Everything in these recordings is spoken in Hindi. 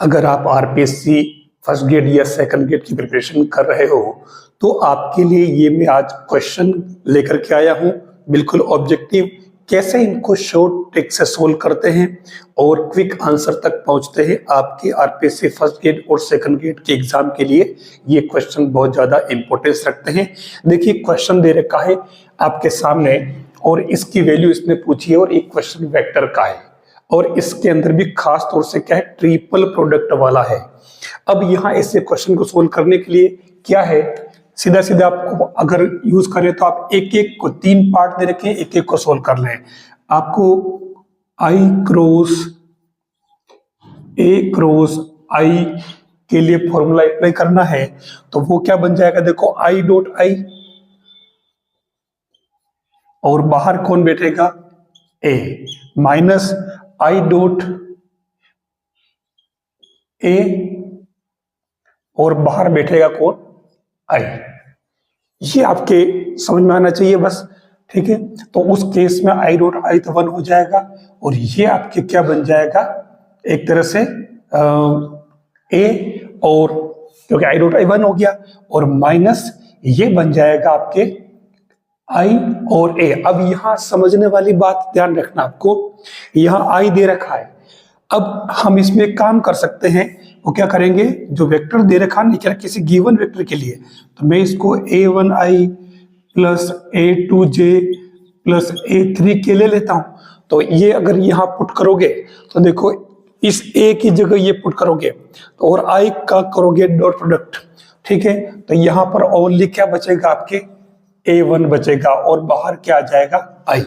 अगर आप आरपीएससी फर्स्ट ग्रेड या सेकंड ग्रेड की प्रिपरेशन कर रहे हो तो आपके लिए ये मैं आज क्वेश्चन लेकर के आया हूँ, बिल्कुल ऑब्जेक्टिव। कैसे इनको शॉर्ट ट्रिक से सोल्व करते हैं और क्विक आंसर तक पहुंचते हैं आपके आरपीएससी फर्स्ट ग्रेड और सेकंड ग्रेड के एग्जाम के लिए ये क्वेश्चन बहुत ज्यादा इंपॉर्टेंस रखते हैं। देखिए क्वेश्चन दे रखा है आपके सामने और इसकी वैल्यू इसने पूछी है और एक क्वेश्चन वेक्टर का है और इसके अंदर भी खास तौर से क्या है, ट्रिपल प्रोडक्ट वाला है। अब यहाँ ऐसे क्वेश्चन को सोल्व करने के लिए क्या है, सीधा सीधा आपको अगर यूज करें तो आप एक एक को 3 पार्ट दे रखे, एक एक को सोल्व कर लें। आपको I cross A cross I के लिए फॉर्मूला अप्लाई करना है तो वो क्या बन जाएगा, देखो I डॉट I और बाहर कौन बैठेगा A minus I dot A और बाहर बैठेगा कौन I। ये आपके समझ में आना चाहिए बस, ठीक है। तो उस केस में I डॉट I तो 1 हो जाएगा और ये आपके क्या बन जाएगा, एक तरह से A और क्योंकि I डॉट I 1 हो गया और माइनस ये बन जाएगा आपके I और A। अब यहां समझने वाली बात ध्यान रखना, आपको यहां I दे रखा है। अब हम इसमें काम कर सकते हैं, वो क्या करेंगे, जो वेक्टर दे रखा है किसी गिवन वेक्टर के लिए तो मैं इसको A1I plus A2J plus A3K ले लेता हूं। तो ये अगर यहां पुट करोगे तो देखो इस A की जगह ये पुट करोगे और I का करोगे डॉट प्रोडक्ट, ठीक है। तो यहां पर ओनली क्या बचेगा, आपके A1 बचेगा और बाहर क्या आ जाएगा I।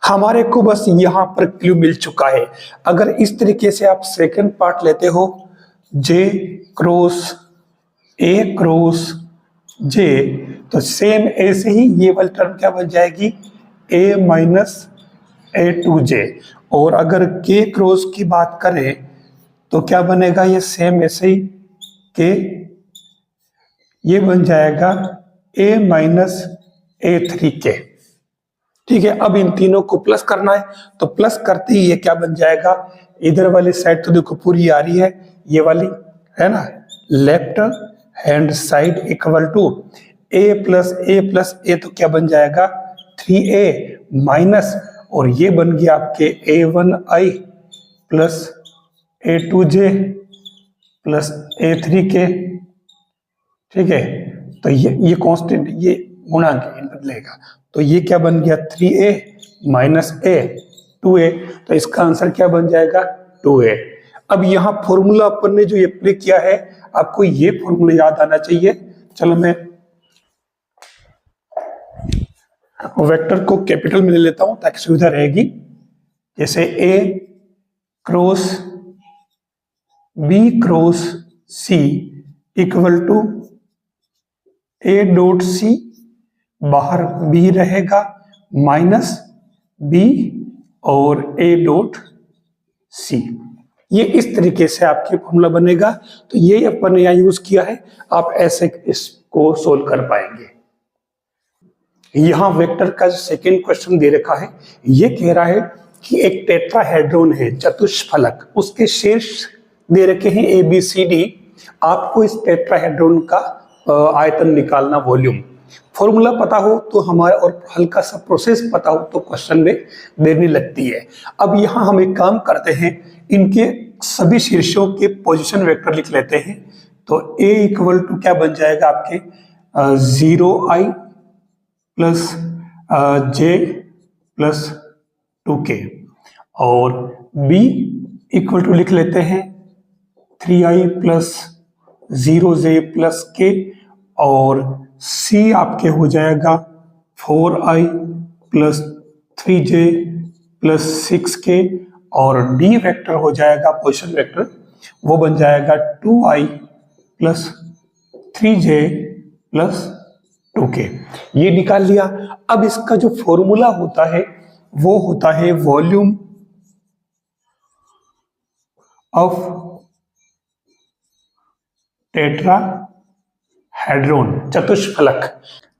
हमारे को बस यहां पर क्लू मिल चुका है। अगर इस तरीके से आप सेकंड पार्ट लेते हो J cross A cross J तो सेम ऐसे ही ये वाली टर्म क्या बन जाएगी A माइनस A2J। और अगर K क्रॉस की बात करें तो क्या बनेगा, ये सेम ऐसे ही K ये बन जाएगा A माइनस A3K, ठीक है। अब इन तीनों को प्लस करना है तो प्लस करते ही ये क्या बन जाएगा, इधर वाली साइड तो देखो पूरी आ रही है, ये वाली है ना, left hand side equal to A plus A तो क्या बन जाएगा 3A माइनस और ये बन गया आपके A1I plus A2J plus A3K, ठीक है। तो ये कांस्टेंट, ये गुणांक बदलेगा तो ये क्या बन गया 3A माइनस A 2A। तो इसका आंसर क्या बन जाएगा 2A। अब यहाँ फॉर्मूला अपन ने जो अप्लाई किया है, आपको ये फॉर्मूला याद आना चाहिए। चलो मैं वेक्टर को कैपिटल में ले लेता हूं ताकि सुविधा रहेगी। जैसे A cross B cross C equal to A dot C, बाहर B रहेगा माइनस B और A डॉट C। ये इस तरीके से आपके फॉर्मूला बनेगा। तो ये अपन ने यहाँ यूज किया है, आप ऐसे इसको सोल्व कर पाएंगे। यहाँ वेक्टर का जो सेकेंड क्वेश्चन दे रखा है, ये कह रहा है कि एक टेट्राहेड्रॉन है चतुष्फलक, उसके शीर्ष दे रखे हैं ABCD। आपको इस टेट्राहेड्रॉन का आयतन निकालना, वॉल्यूम। फॉर्मूला पता हो तो हमारा और हल्का सा प्रोसेस पता हो तो क्वेश्चन में देर नहीं लगती है। अब यहाँ हम एक काम करते हैं, इनके सभी शीर्षों के पोजीशन वेक्टर लिख लेते हैं। तो A इक्वल टू क्या बन जाएगा आपके 0I plus J plus 2K और B इक्वल टू लिख लेते हैं 3I plus 0J plus K और C आपके हो जाएगा 4I plus 3J plus 6K और D वेक्टर हो जाएगा पोजीशन वेक्टर, वो बन जाएगा 2I plus 3J plus 2K। ये निकाल लिया। अब इसका जो फॉर्मूला होता है वो होता है वॉल्यूम ऑफ टेट्राहेड्रॉन चतुष्फलक।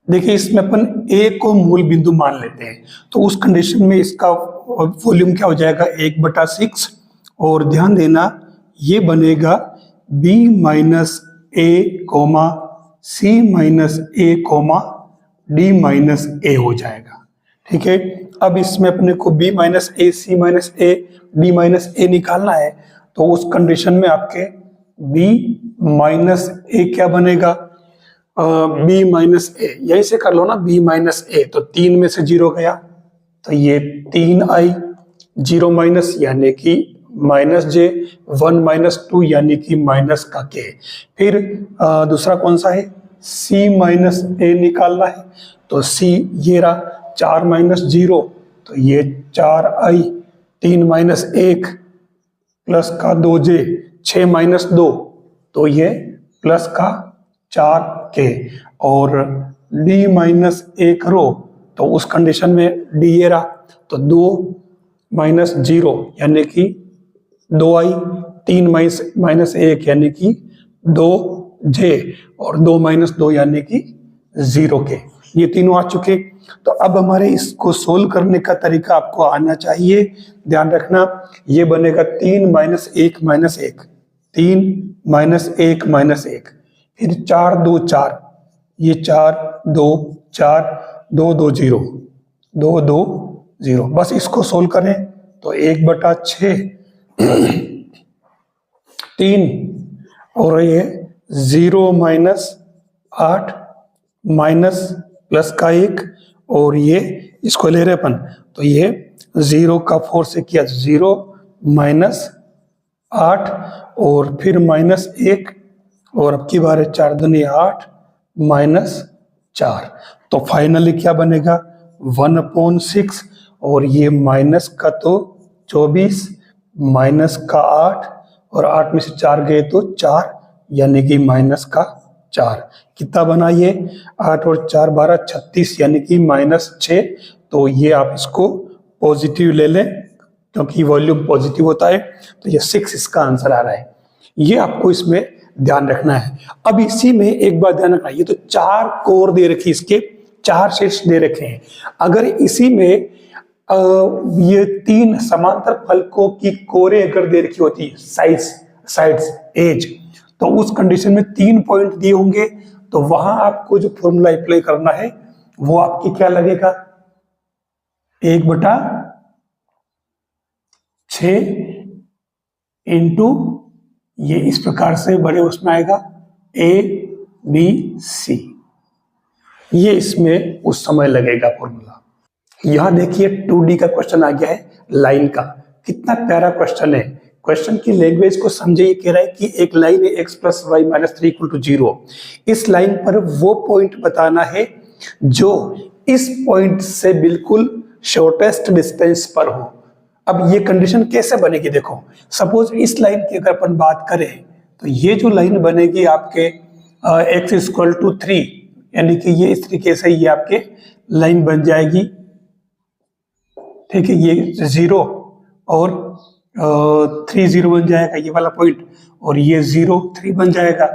देखिए इसमें अपन A को मूल बिंदु मान लेते हैं तो उस कंडीशन में इसका वॉल्यूम क्या हो जाएगा 1/6। और ध्यान देना ये बनेगा b minus A comma C minus A comma D minus A हो जाएगा। ठीक है, अब इसमें अपने को b minus A C minus A D minus A निकालना है, तो उस कंडीशन में आपके b माइनस ए क्या बनेगा, b माइनस ए यही से कर लो ना, b माइनस ए, तो 3 में से 0 गया तो ये 3i, 0 माइनस यानी कि माइनस जे, 1 माइनस 2 यानी कि माइनस का के। फिर दूसरा कौन सा है, c माइनस ए निकालना है, तो c ये रहा, 4 माइनस 0 तो ये 4i, 3 माइनस 1 प्लस का 2j, 6 माइनस 2 तो ये प्लस का 4k, और d माइनस 1 रो, तो उस कंडीशन में d ये रहा, तो 2 माइनस 0 यानी कि 2i, 3 माइनस 1 यानी कि 2j, और 2 माइनस 2 यानी कि 0k। ये तीनों आ चुके। तो अब हमारे इसको सोल्व करने का तरीका आपको आना चाहिए। ध्यान रखना, ये बनेगा 3 माइनस 1 माइनस 1, 3 माइनस 1 माइनस 1, फिर 4 2 4, ये 4 2 4, 2 2 0, 2 2 0। बस इसको सोल्व करें तो 1/6 3, और ये 0 माइनस 8 माइनस प्लस का 1, और ये इसको ले रहे अपन, तो ये 0 का 4 से किया 0 माइनस 8, और फिर माइनस 1, और अब की बार है 4 दूनी 8 माइनस 4, तो फाइनली क्या बनेगा 1/6, और ये माइनस का तो 24 माइनस का 8, और 8 में से 4 गए तो 4 यानी कि माइनस का 4। कितना बना ये, 8 और 4 12 36 यानी कि माइनस 6। तो ये आप इसको पॉजिटिव ले लें क्योंकि वॉल्यूम पॉजिटिव होता है, तो ये 6 इसका आंसर आ रहा है। ये आपको इसमें ध्यान रखना है। अब इसी में एक बात ध्यान रखना, ये तो 4 कोर दे रखी, इसके 4 शीर्ष दे रखे हैं। अगर इसी में ये 3 समांतर फलकों की कोरें अगर दे रखी होती साइड्स एज, तो उस कंडीशन में 3 पॉइंट दिए होंगे, तो वहां आपको जो फॉर्मूला अप्लाई करना है वो आपकी क्या लगेगा, 1/6 इंटू ये इस प्रकार से बड़े उसमें आएगा ABC, ये इसमें उस समय लगेगा फॉर्मूला। यहां देखिए 2D का क्वेश्चन आ गया है लाइन का, कितना प्यारा क्वेश्चन है। क्वेश्चन की लैंग्वेज को समझे, ये कह रहा है कि एक लाइन है x plus y minus 3 equal to 0। इस लाइन पर वो पॉइंट बताना है जो इस पॉइंट से बिल्कुल शॉर्टेस्ट डिस्टेंस पर हो। अब ये कंडीशन कैसे बनेगी, देखो सपोज इस लाइन की अगर अपन बात करें तो ये जो लाइन बनेगी आपके x इक्वल टू 3, यानी कि ये इस तरीके से ये आपके लाइन बन जाएगी। ठीक है, ये 0 और 3 0 बन जाएगा ये वाला पॉइंट, और ये 0 3 बन जाएगा।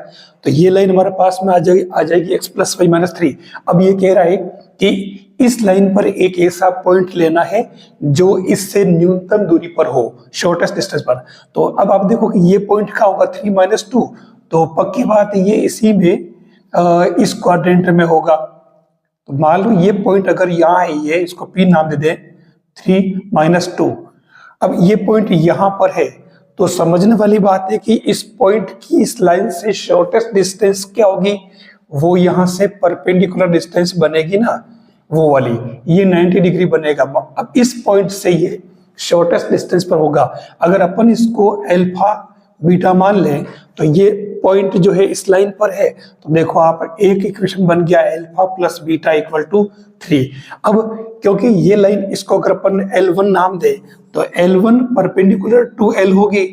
तो ये लाइन हमारे पास में आ जाएगी x प्लस वाई माइनस 3। अब ये कह रहा है कि इस लाइन पर एक ऐसा पॉइंट लेना है जो इससे न्यूनतम दूरी पर हो, शॉर्टेस्ट डिस्टेंस पर। तो अब आप देखो कि ये पॉइंट क्या होगा 3 माइनस 2, तो पक्की बात है ये इसी में इस क्वाड्रेंट में होगा। तो मान लो ये पॉइंट अगर यहाँ है, ये इसको P नाम दे दें, 3 माइनस 2। अब ये पॉइंट यहां पर है, तो समझने वाली बात है कि इस पॉइंट की इस लाइन से शॉर्टेस्ट डिस्टेंस क्या होगी, वो यहां से परपेंडिकुलर डिस्टेंस बनेगी ना, वो वाली, ये 90 डिग्री बनेगा। अब इस पॉइंट से ये शॉर्टेस्ट डिस्टेंस पर होगा। अगर अपन इसको अल्फा बीटा मान लें तो ये पॉइंट जो है इस लाइन पर है, तो देखो आप एक इक्वेशन बन गया alpha plus beta equal to 3। अब क्योंकि ये लाइन, इसको अगर अपन L1 नाम दे तो L1 परपेंडिकुलर टू L होगी,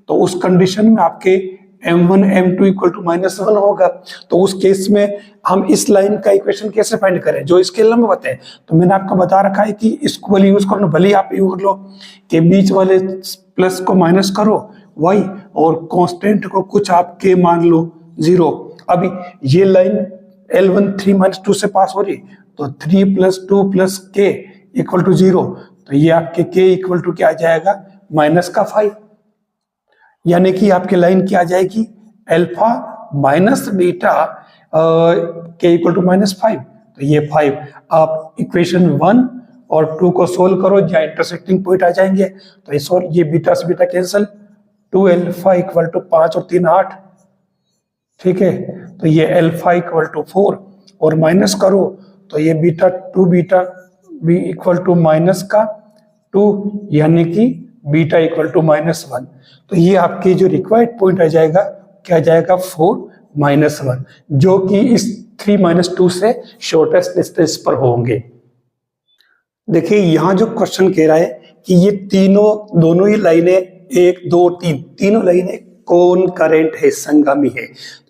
तो उस कंडीशन में आपके M1 M2 इक्वल टू -1 होगा। तो उस केस में हम इस लाइन का इक्वेशन कैसे फाइंड करें, जो इसके लंबवत है। तो मैंने आपको बता रखा है कि इसको वाली यूज करो, भले आप यूज कर लो कि बीच वाले प्लस को माइनस करो y, और कांस्टेंट को कुछ आप k मान लो 0। अभी ये लाइन L1 3 - 2 से पास हो रही, तो 3 + 2 + k = 0। तो ये आपके k इक्वल टू क्या आ जाएगा, -5। यानी कि आपकी लाइन क्या आ जाएगी, अल्फा माइनस बीटा के इक्वल टू -5, तो ये 5। आप इक्वेशन 1 और 2 को सोल्व करो, जहाँ इंटरसेक्टिंग पॉइंट आ जाएंगे, तो इस और ये बीटा से beta cancel, 2 alpha equal to 5 और 3 8, ठीक है। तो ये अल्फा इक्वल टू 4 और माइनस करो तो ये beta 2 beta b equal to minus का 2, यानी कि बीटा इक्वल टू -1। तो ये आपके जो रिक्वायर्ड पॉइंट आ जाएगा, क्या आ जाएगा, 4 -1, जो कि इस 3 - 2 से शॉर्टेस्ट डिस्टेंस पर होंगे। देखिए यहां जो क्वेश्चन कह रहा है कि ये दोनों ही लाइनें 1 2 3 तीनों लाइनें कौन करेंट है, संगामी है।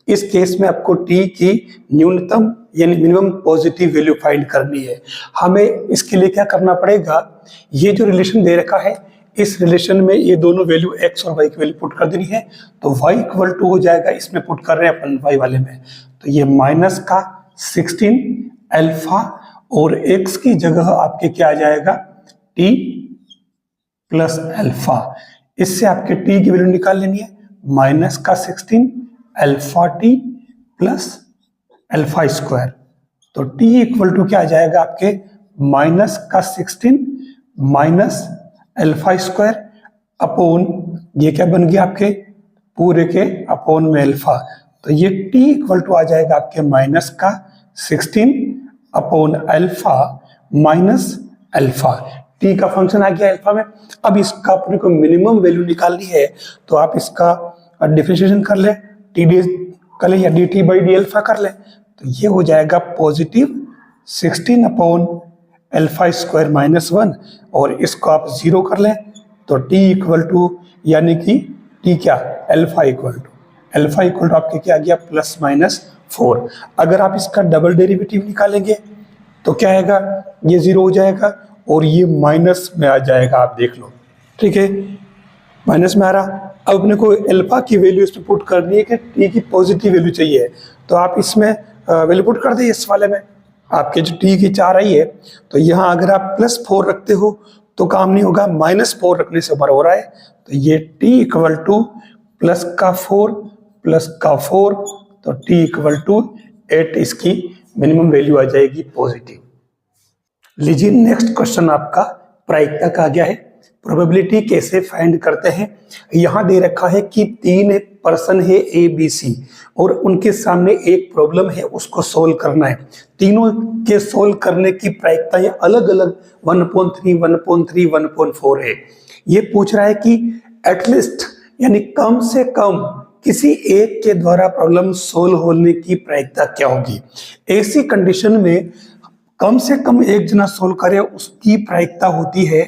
इस केस में आपको टी की न्यूनतम यानी मिनिमम पॉजिटिव वैल्यू फाइंड करनी है। हमें इसके लिए क्या करना पड़ेगा, ये जो रिलेशन दे रखा है, इस रिलेशन में ये दोनों वैल्यू x और y की वैल्यू पुट कर देनी है, तो y इक्वल टू हो जाएगा, इसमें पुट कर रहे हैं अपन y वाले में, तो ये माइनस का 16 अल्फा और x की जगह आपके क्या आ जाएगा, t प्लस अल्फा। इससे आपके t की वैल्यू निकाल लेनी है, माइनस का 16 alpha t plus alpha square, तो t इक्वल टू क्या आ जाएगा आपके, माइनस का 16 माइनस अल्फा स्क्वायर अपॉन ये क्या बन गया आपके पूरे के अपॉन में अल्फा, तो ये t इक्वल टू आ जाएगा आपके माइनस का 16 upon alpha minus alpha. t का फंक्शन आ गया अल्फा में। अब इसका अपने को मिनिमम वैल्यू निकालनी है, तो आप इसका डिफरेंशिएशन कर ले, टी डी कर ले या D T by D alpha कर ले, तो ये हो जाएगा पॉजिटिव 16 अपॉन अल्फा स्क्वायर -1, और इसको आप 0 कर लें तो t इक्वल टू यानी कि t क्या, अल्फा इक्वल टू आपके क्या आ गया, +/4। अगर आप इसका डबल डेरिवेटिव निकालेंगे तो क्या आएगा, ये 0 हो जाएगा और ये माइनस में आ जाएगा, आप देख लो, ठीक है, माइनस में आ रहा। अब अपने को अल्फा की वैल्यू इसमें पुट करनी है कि t की पॉजिटिव वैल्यू चाहिए, तो आप इसमें वैल्यू पुट कर दिए इस वाले में, आपके जो t की 4 आई है, तो यहाँ अगर आप +4 रखते हो तो काम नहीं होगा, -4 रखने से ऊपर हो रहा है, तो ये t इक्वल टू प्लस का 4 तो t इक्वल टू 8 इसकी मिनिमम वैल्यू आ जाएगी पॉजिटिव। लीजिए नेक्स्ट क्वेश्चन आपका प्रायिकता का आ गया है, प्रोबेबिलिटी कैसे फाइंड करते हैं। यहां दे रखा है कि 3 पर्सन है ए बी सी और उनके सामने एक प्रॉब्लम है, उसको सोल्व करना है। तीनों के सोल्व करने की प्रायिकताएं अलग अलग 1/3 1/3 1/4 है। ये पूछ रहा है कि एटलीस्ट यानी कम से कम किसी एक के द्वारा प्रॉब्लम सोल्व होने की प्रायिकता क्या होगी। ऐसी कंडीशन में कम से कम एक जना सोल्व करे, उसकी प्रायिकता होती है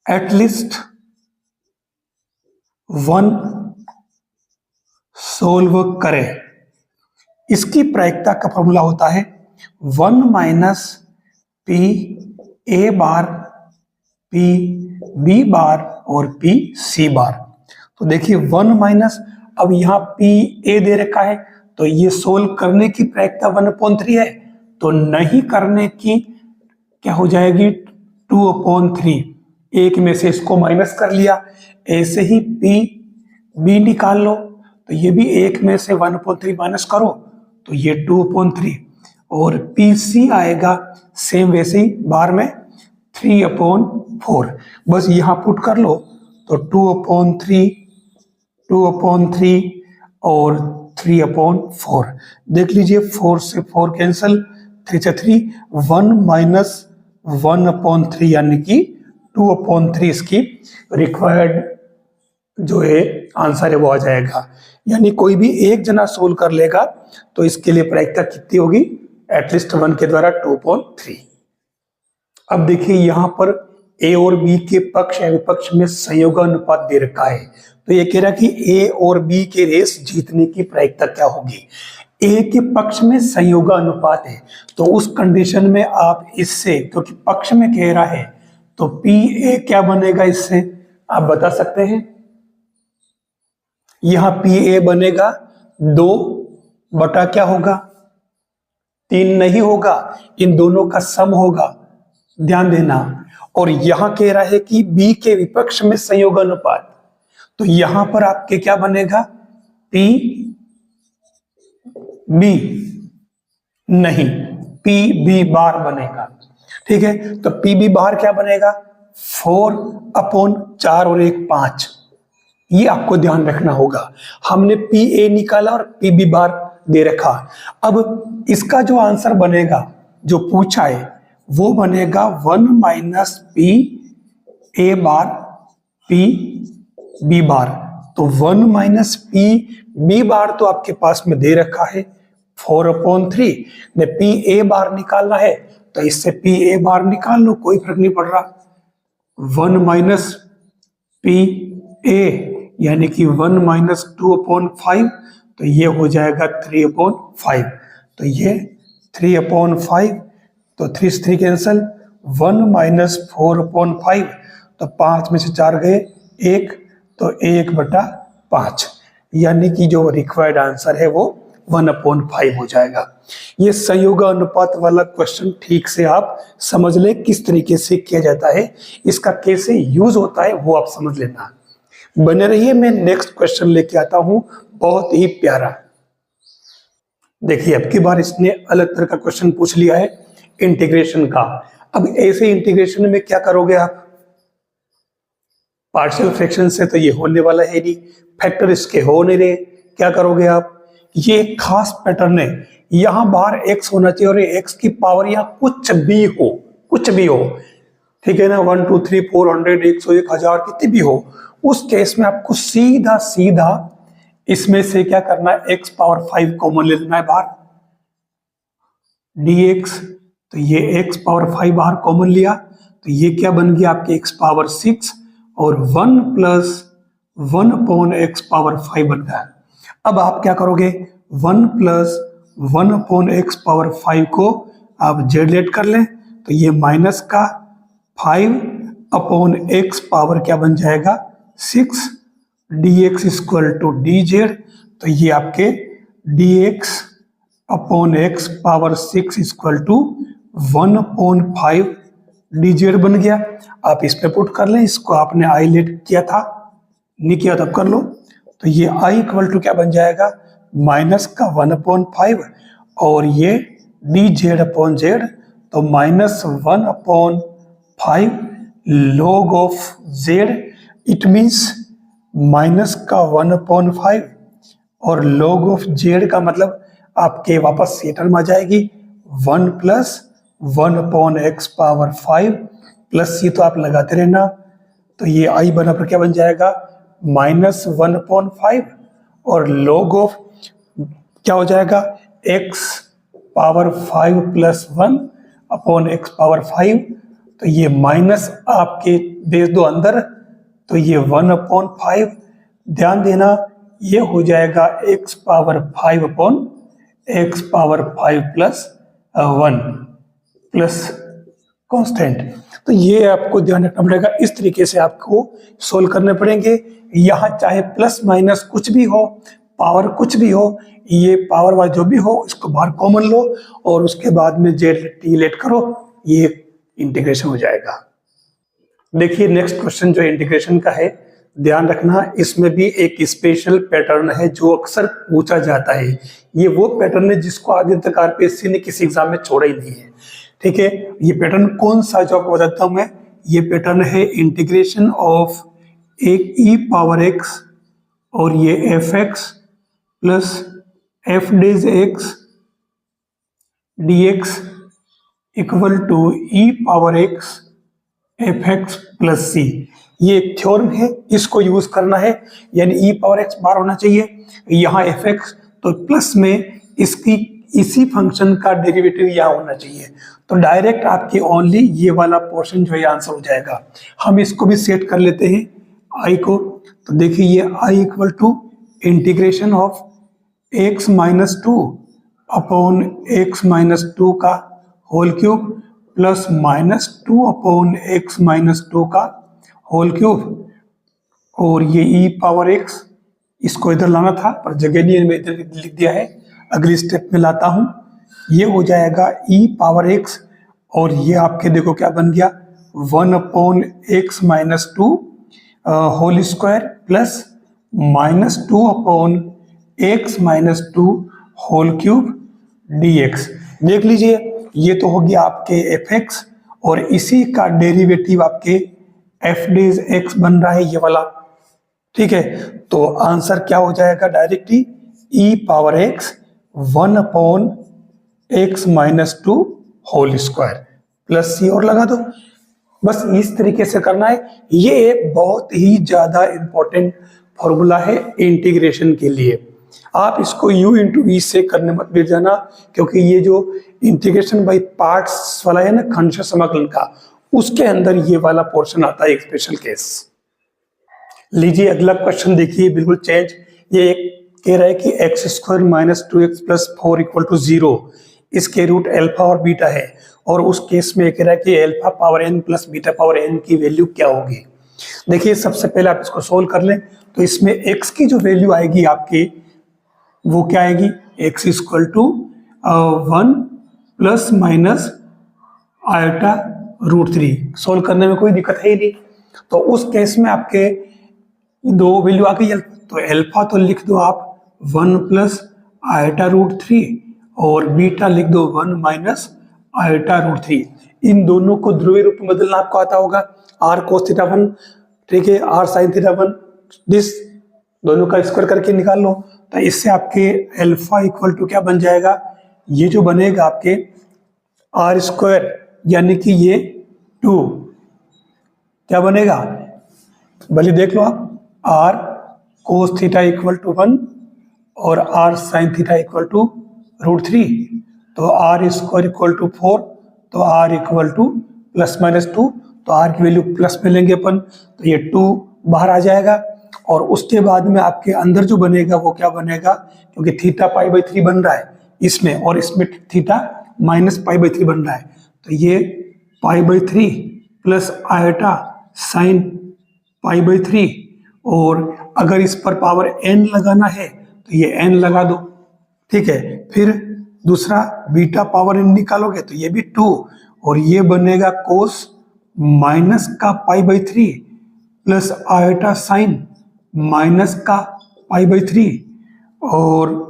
एटलीस्ट 1 सोल्व करे। इसकी प्रायिकता का फॉर्मूला होता है 1 - p a bar p b बार और p c बार। तो देखिए 1 - अब यहाँ p a दे रखा है, तो ये सोल्व करने की प्रायिकता 1/3 है, तो नहीं करने की क्या हो जाएगी 2/3। एक में से इसको माइनस कर लिया, ऐसे ही p b निकाल लो, तो ये भी एक में से 1/3 माइनस करो तो ये 2/3, और पी सी आएगा सेम वैसे ही बार में 3/4। बस यहाँ पुट कर लो तो 2/3 और 3/4। देख लीजिए 4 से 4 कैंसिल, 3 से 3, 1 - 1/3 यानी कि 2/3 इसकी रिक्वायर्ड जो है आंसर है वो आ जाएगा। यानी कोई भी एक जना सोल्व कर लेगा तो इसके लिए प्रायिकता कितनी होगी, एटलीस्ट 1 के द्वारा 2/3। अब देखिए यहां पर ए और बी के पक्ष या विपक्ष में संयोगानुपात दे रखा है, तो ये कह रहा है कि ए और बी के रेस जीतने की प्रायिकता क्या होगी। ए के पक्ष में संयोगानुपात है, तो उस कंडीशन में आप इससे, क्योंकि पक्ष में कह रहा है, तो पी ए क्या बनेगा इससे आप बता सकते हैं। यहां पी ए बनेगा 2 बटा क्या होगा 3 नहीं होगा, इन दोनों का सम होगा, ध्यान देना। और यहां कह रहा है कि बी के विपक्ष में संयोगानुपात, तो यहां पर आपके क्या बनेगा, पी बी, नहीं, पी बी बार बनेगा। ठीक है, तो पी बी बार क्या बनेगा, 4/4 और 1 5। ये आपको ध्यान रखना होगा। हमने पी ए निकाला और पी बी बार दे रखा। अब इसका जो आंसर बनेगा जो पूछा है वो बनेगा 1 minus P A bar P B bar. तो 1 माइनस पी बी बार तो आपके पास में दे रखा है 4/3 ने। पी ए बार निकालना है तो इससे पी ए बार निकाल लो, कोई फर्क नहीं पड़ रहा। 1 माइनस पी ए यानी कि 1 माइनस 2/5, तो ये हो जाएगा 3/5। तो ये 3/5, तो 3 से 3 कैंसल, 1 माइनस 4/5, तो 5 में से 4 गए 1, तो 1/5, यानी कि जो रिक्वायर्ड आंसर है वो 1/5 हो जाएगा। ये संयोग अनुपात वाला क्वेश्चन ठीक से आप समझ लें किस तरीके से किया जाता है, इसका कैसे यूज होता है वो आप समझ लेना। बने रहिए, मैं नेक्स्ट क्वेश्चन लेके आता हूं, बहुत ही प्यारा। देखिए अब की बार इसने अलग तरह का क्वेश्चन पूछ लिया है इंटीग्रेशन का। अब ऐसे इंटीग्रेशन में क्या करोगे आप, पार्शियल फ्रैक्शन से तो ये होने वाला है नहीं, फैक्टर इसके हो नहीं रहे, क्या करोगे आप, ये एक खास पैटर्न है, यहां बाहर x होना चाहिए और x की पावर यहां कुछ भी हो, कुछ भी हो, ठीक है ना, 1 2 3 400 100 1000 कितनी भी हो, उस केस में आपको सीधा सीधा इसमें से क्या करना है, x पावर 5 कॉमन ले लेना है बाहर, dx, तो ये x पावर 5 बाहर कॉमन लिया, तो ये क्या बन गया आपके x पावर 6 और 1 प्लस 1/x पावर 5 बन गया। अब आप क्या करोगे, 1 प्लस 1/x पावर 5 को आप जेड लेट कर लें, तो ये माइनस का 5/x पावर क्या बन जाएगा 6, dx इक्वल टू dz, तो ये आपके dx/x power 6 equal to 1/5 dz बन गया। आप इसमें पुट कर लें, इसको आपने आई लेट किया था, नहीं किया तब कर लो, तो ये i इक्वल टू क्या बन जाएगा, माइनस का 1/5 और ये dz/z, तो minus 1/5 log of z, it means minus का 1/5 और log ऑफ z का मतलब आपके वापस ये टर्म आ जाएगी 1 प्लस 1/x पावर 5 प्लस ये तो आप लगाते रहना, तो ये i बना पर क्या बन जाएगा माइनस 1/5 और log ऑफ क्या हो जाएगा x power 5 plus 1/x power 5, तो ये माइनस आपके भेज दो अंदर, तो ये 1/5, ध्यान देना ये हो जाएगा x power 5/x power 5 plus 1 plus constant. तो ये आपको ध्यान रखना पड़ेगा, इस तरीके से आपको सोल्व करने पड़ेंगे। यहाँ चाहे प्लस माइनस कुछ भी हो, पावर कुछ भी हो, ये पावर वाला जो भी हो इसको बाहर कॉमन लो और उसके बाद में जेड टी लेट करो, ये इंटीग्रेशन हो जाएगा। देखिए नेक्स्ट क्वेश्चन जो इंटीग्रेशन का है, ध्यान रखना इसमें भी एक स्पेशल पैटर्न है जो अक्सर पूछा जाता है। ये वो पैटर्न है जिसको आज तक आरपीएससी ने किसी एग्जाम में छोड़ा ही नहीं है। ठीक है, ये पैटर्न कौन सा जो आपको बताता हूं मैं, ये पैटर्न है इंटीग्रेशन ऑफ एक e पावर x और ये fx plus f dash x dx equal to e power x fx plus c। ये एक थ्योरम है, इसको यूज करना है, यानी e पावर x बार होना चाहिए, यहाँ fx तो प्लस में इसकी इसी फंक्शन का डेरिवेटिव यहाँ होना चाहिए, तो डायरेक्ट आपके ओनली ये वाला पोर्शन जो है आंसर हो जाएगा। हम इसको भी सेट कर लेते हैं i को, तो देखिए ये i equal to integration of x minus 2 upon x minus 2 का whole cube plus minus 2 upon x minus 2 का होल क्यूब, और ये e पावर x, इसको इधर लाना था पर जगह नहीं है, मैं इधर लिख दिया है, अगली स्टेप में लाता हूं, ये हो जाएगा e पावर x और ये आपके देखो क्या बन गया 1/x minus 2 whole square plus -2/x-2 whole cube dx। देख लीजिए, ये तो हो गया आपके fx और इसी का डेरिवेटिव आपके f डेज x बन रहा है, ये वाला। ठीक है, तो आंसर क्या हो जाएगा directly e⁻x 1/x-2 whole square plus c और लगा दो। बस इस तरीके से करना है। ये एक बहुत ही ज्यादा इंपॉर्टेंट फॉर्मूला है इंटीग्रेशन के लिए। आप इसको u इंटू वी से करने मत बैठ जाना, क्योंकि ये जो इंटीग्रेशन बाई पार्ट्स वाला है ना, खंड समाकलन का, उसके अंदर ये वाला पोर्शन आता है, एक स्पेशल केस। लीजिए अगला क्वेश्चन देखिए, बिल्कुल चेंज। ये कह रहा है कि x² - 2x + 4 = 0, इसके रूट अल्फा और बीटा है, और उस केस में कह रहा है कि alpha power n plus beta power n की वैल्यू क्या होगी। देखिए सबसे पहले आप इसको सोल्व कर लें, तो इसमें x की जो वैल्यू आएगी आपकी, वो क्या आएगी, x = 1 ± i√3। सोल्व करने में कोई दिक्कत है ही नहीं। तो उस केस में आपके दो वैल्यू आ गई, तो अल्फा तो लिख दो आप 1 + i√3 और बीटा लिख दो 1 - i√3। इन दोनों को ध्रुवीय रूप में बदलना आपको आता होगा, r cos θ1, ठीक है, r sin θ1, दिस दोनों का स्क्वायर करके निकाल लो। तो इससे आपके अल्फा इक्वल टू क्या बन जाएगा, ये जो बनेगा आपके r², यानी कि ये 2 क्या बनेगा, भले देख लो आप, r cos θ = 1 और r sin θ = √3, तो r² = 4, तो r = ±2, तो r की वैल्यू प्लस में लेंगे अपन, तो ये 2 बाहर आ जाएगा। और उसके बाद में आपके अंदर जो बनेगा वो क्या बनेगा, क्योंकि थीटा π/3 बन रहा है इसमें, और इसमें थीटा -π/3 बन रहा है, तो ये π/3 प्लस आयटा साइन π/3, और अगर इस पर पावर n लगाना है तो ये n लगा दो। ठीक है, फिर दूसरा बीटा पावर n निकालोगे तो ये भी 2, और ये बनेगा कोस माइनस का π/3 प्लस आयटा साइन माइनस का π/3, और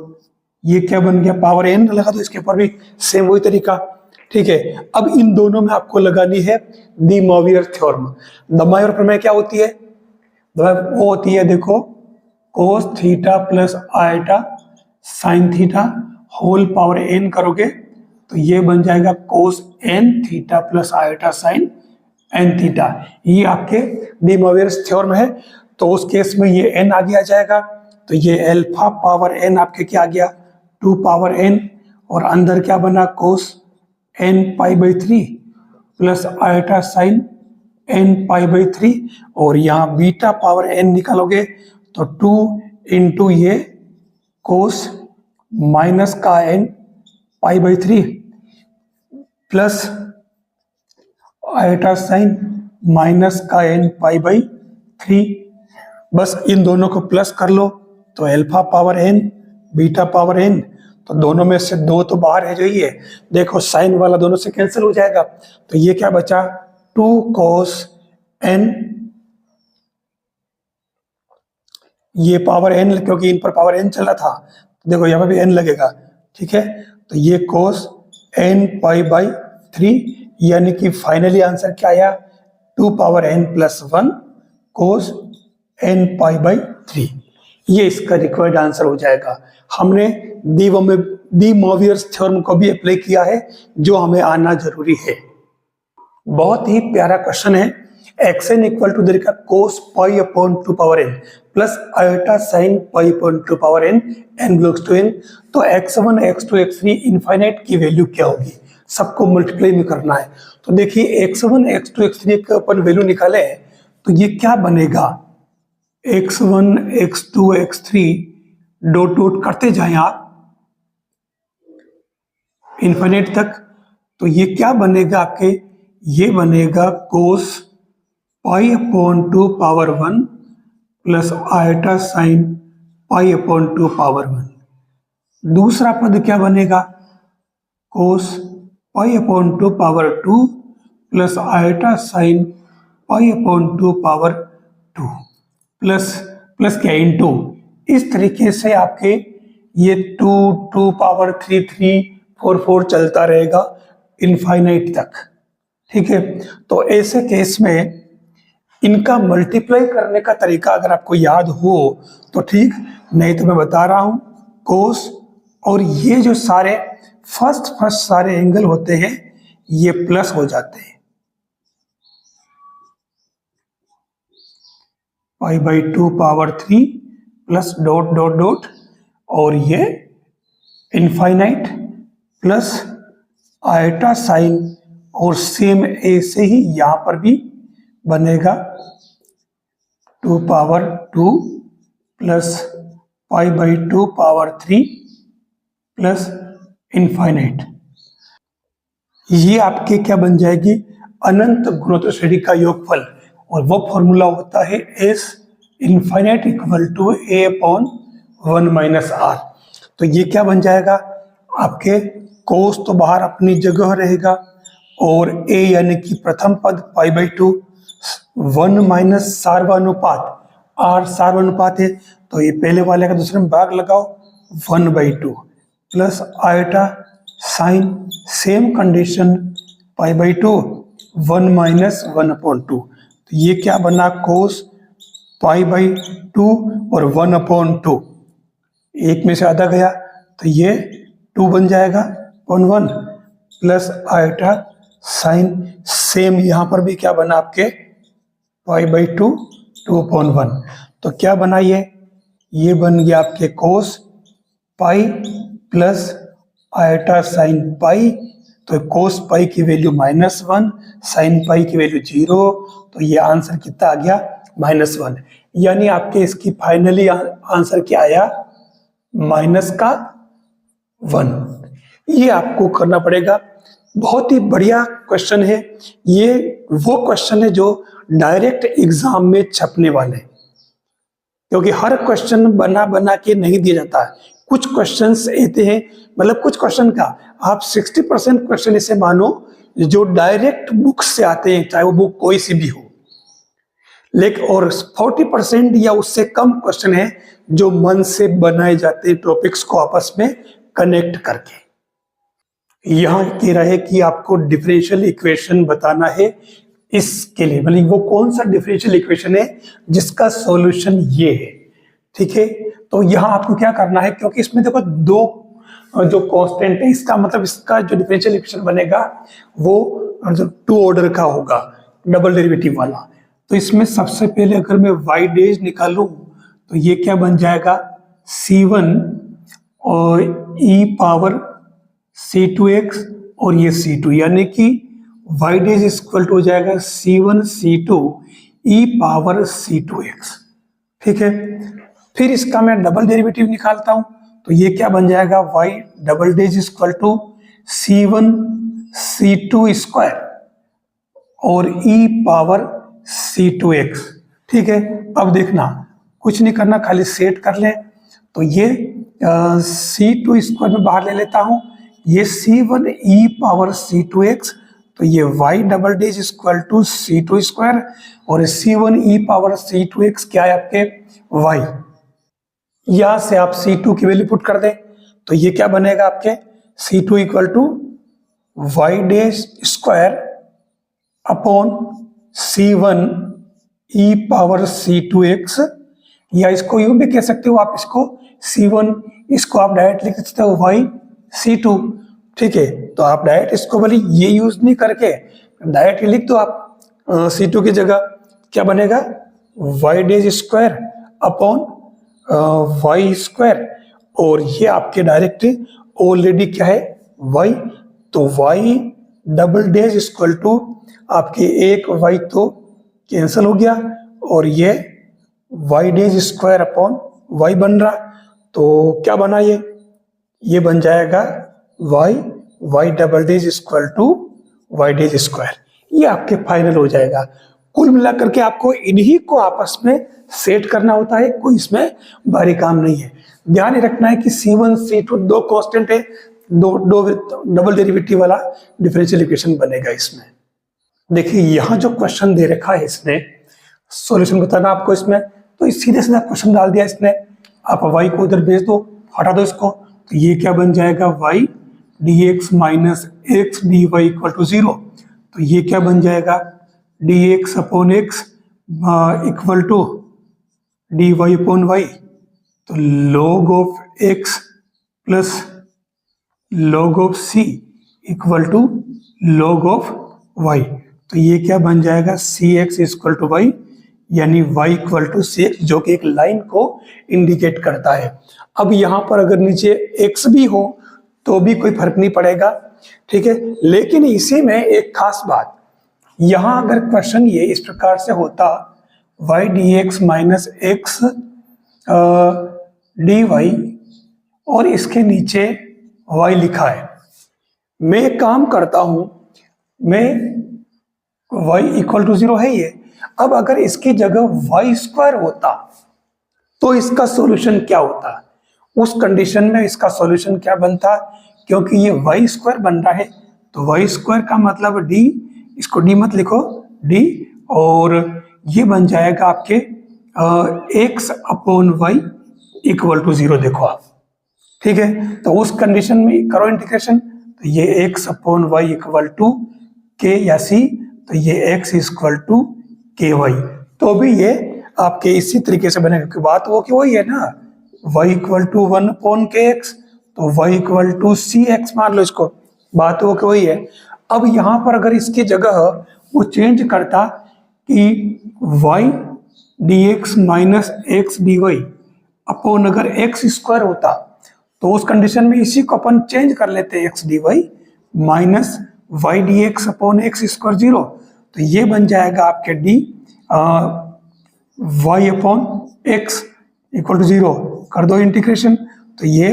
ये क्या बन गया, पावर n लगा दो इसके ऊपर भी, सेम वही तरीका। ठीक है, अब इन दोनों में आपको लगानी है de Moivre theorem. De Moivre प्रमेय क्या होती है, वो होती है, देखो, cos theta plus iota sine theta whole power n करोगे तो ये बन जाएगा cos n theta plus iota sine n theta. ये आपके डी मॉवियर थ्योरम है। तो उस केस में ये n आगे आ जाएगा, तो ये अल्फा पावर n आपके क्या आ गया, 2 पावर n, और अंदर क्या बना, cos n π/3 plus iota sine n π/3, और यहाँ बीटा पावर n निकालोगे तो 2 इंटू ये कोस माइनस का n π/3 plus iota sine minus का n π/3। बस इन दोनों को प्लस कर लो, तो alpha power n beta power n, तो दोनों में से 2 तो बाहर है, जो ये देखो साइन वाला दोनों से कैंसिल हो जाएगा, तो ये क्या बचा, 2 cos n, ये पावर n, क्योंकि इन पर पावर n चला था, देखो यहाँ पे भी n लगेगा। ठीक है, तो ये cos n π/3, यानी कि फाइनली आंसर क्या आया, 2 power n plus 1 cos n π/3। ये इसका रिक्वायर्ड आंसर हो जाएगा। हमने डी मॉवियर्स थ्योरम को भी अप्लाई किया है, जो हमें आना जरूरी है। बहुत ही प्यारा क्वेश्चन है। xn इक्वल टू देखा cos π/2 power n plus iota sine π/2 power n, n belongs to n। तो x1 x2 x3 इनफाइनाइट की वैल्यू क्या होगी, सबको मल्टीप्लाई में करना है। तो देखिए x1 x2 x3 का अपन वैल्यू निकाले, तो ये क्या बनेगा, x1 x2 x3 dot dot करते जाएं आप इनफिनिट तक, तो ये क्या बनेगा आपके, ये बनेगा cos π/2 power 1 plus iota sine π/2 power 1। दूसरा पद क्या बनेगा, cos π/2 power 2 plus iota sine π/2 power 2। Plus plus क्या इनटू, इस तरीके से आपके ये 2 पावर 3 3 4 4 चलता रहेगा इनफाइनाइट तक। ठीक है, तो ऐसे केस में इनका मल्टीप्लाई करने का तरीका अगर आपको याद हो तो ठीक, नहीं तो मैं बता रहा हूं कोस, और ये जो सारे फर्स्ट सारे एंगल होते हैं ये प्लस हो जाते हैं, π/2 power 3 plus dot dot dot, और ये इनफाइनाइट प्लस आयटा साइन, और सेम ऐसे ही यहां पर भी बनेगा 2 power 2 plus π/2 power 3 plus infinite. ये आपके क्या बन जाएगी, अनंत गुणोत्तर श्रेणी का योगफल, और वो फॉर्मूला होता है S infinite equal to A upon 1 minus R. तो ये क्या बन जाएगा आपके, कोस तो बाहर अपनी जगह रहेगा, और ए यानी कि प्रथम पद π/2, 1 माइनस सार्वनुपात, आर सार्वनुपात है तो ये पहले वाले का दूसरे में भाग लगाओ 1/2 plus iota sine, same condition π/2 1 minus 1/2, तो ये क्या बना कोस π/2 और 1/2, एक में से आधा गया तो ये 2 बन जाएगा 1 प्लस आयटा साइन, सेम यहां पर भी क्या बना आपके π/2 2/1, तो क्या बना ये बन गया आपके cos pi plus iota sine pi, तो कोस पाई की वैल्यू -1, साइन पाई की वैल्यू 0, तो ये आंसर कितना आ गया -1, यानी आपके इसकी फाइनली आंसर क्या आया -1। ये आपको करना पड़ेगा, बहुत ही बढ़िया क्वेश्चन है ये, वो क्वेश्चन है जो डायरेक्ट एग्जाम में छपने वाले हैं, क्योंकि हर क्वेश्चन बना बना के नहीं दिया जाता है, कुछ क्वेश्चंस ऐसे हैं, मतलब कुछ क्वेश्चन का आप 60% क्वेश्चन इसे मानो जो डायरेक्ट बुक से आते हैं, चाहे वो बुक कोई सी भी हो, लेकिन और 40% या उससे कम क्वेश्चन है जो मन से बनाए जाते हैं टॉपिक्स को आपस में कनेक्ट करके। यहां कह रहा है कि आपको डिफरेंशियल इक्वेशन बताना है, इसके लिए मतलब वो कौन सा डिफरेंशियल इक्वेशन है जिसका सॉल्यूशन ये है। ठीक है, तो यहां आपको क्या करना है, क्योंकि इसमें देखो दो जो कांस्टेंट है, इसका मतलब इसका जो डिफरेंशियल इक्वेशन बनेगा वो जो 2 ऑर्डर का होगा, डबल डेरिवेटिव वाला। तो इसमें सबसे पहले अगर मैं y डेज निकालूं तो ये क्या बन जाएगा c1 और e पावर c2x और ये c2, यानी कि y डेज इक्वल टू हो जाएगा c1 c2 e power c2x। ठीक है, फिर इसका मैं डबल डेरिवेटिव निकालता हूं तो ये क्या बन जाएगा y double dash equal to c1 c2 square और e पावर c2x। ठीक है, अब देखना कुछ नहीं करना, खाली सेट कर लें, तो ये c2 स्क्वायर में बाहर ले लेता हूं, ये c1 e पावर c2x, तो ये y double dash equal to c2 square और c1 e पावर c2x क्या है आपके y। यहां से आप c2 की वैल्यू पुट कर दें तो ये क्या बनेगा आपके c2 equal to y dash square upon c1 e power c2x, या इसको यूं भी कह सकते हो आप, इसको c1 इसको आप डायरेक्ट लिख सकते हो y c2। ठीक है, तो आप डायरेक्ट इसको भले ये यूज नहीं करके डायरेक्ट लिख दो आप c2 की जगह, क्या बनेगा y dash square upon y square, और ये आपके डायरेक्ट ऑलरेडी क्या है y, तो y double dash equal to आपके एक y तो कैंसिल हो गया और ये y dash square upon y बन रहा, तो क्या बना ये बन जाएगा y double dash equal to y dash square. ये आपके फाइनल हो जाएगा। कुल मिलाकर के आपको इन्हीं को आपस में सेट करना होता है, कोई इसमें भारी काम नहीं है। ध्यान ही रखना है कि c1 c2 दो कांस्टेंट है, दो डबल डेरिवेटिव वाला डिफरेंशियल इक्वेशन बनेगा इसमें। देखिए यहां जो क्वेश्चन दे रखा है इसने सॉल्यूशन बताना आपको इसमें, तो इस सीधे सीधा क्वेश्चन डाल दिया इसने, आप y को उधर भेज दो, हटा दो इसको, तो ये क्या बन जाएगा, y dx minus x d y equal to 0। तो ये क्या बन जाएगा, dx upon x equal to d y upon y. तो log of x plus log of c equal to log of y। तो ये क्या बन जाएगा, c x equal to y, यानी y equal to c x, जो कि एक लाइन को इंडिकेट करता है। अब यहाँ पर अगर नीचे x भी हो तो भी कोई फर्क नहीं पड़ेगा, ठीक है। लेकिन इसी में एक खास बात, यहाँ अगर क्वेश्चन ये इस प्रकार से होता y dx minus x d y और इसके नीचे y लिखा है, मैं एक काम करता हूं, मैं y इक्वल टू 0 है ये, अब अगर इसकी जगह y स्क्वायर होता तो इसका सॉल्यूशन क्या होता, उस कंडीशन में इसका सॉल्यूशन क्या बनता, क्योंकि ये y स्क्वायर बन रहा है तो y स्क्वायर का मतलब d, इसको d मत लिखो, d, और ये बन जाएगा आपके x upon y equal to 0, देखो आप, ठीक है। तो उस कंडीशन में करो इंटीग्रेशन, तो ये x upon y equal to k या c, तो ये x equal to k y, तो भी ये आपके इसी तरीके से बनेगा, क्योंकि बात वो कि वही है ना, y equal to 1 upon k x, तो y equal to c x मान लो इसको, बात वो कि वही है। अब यहाँ पर अगर इसकी जगह वो चेंज करता कि y dx minus x d y upon अगर एक्स स्क्वायर होता, तो उस कंडीशन में इसी को अपन चेंज कर लेते x d y minus y d x upon x square 0, तो ये बन जाएगा आपके d y upon x equal to 0, कर दो इंटीग्रेशन, तो ये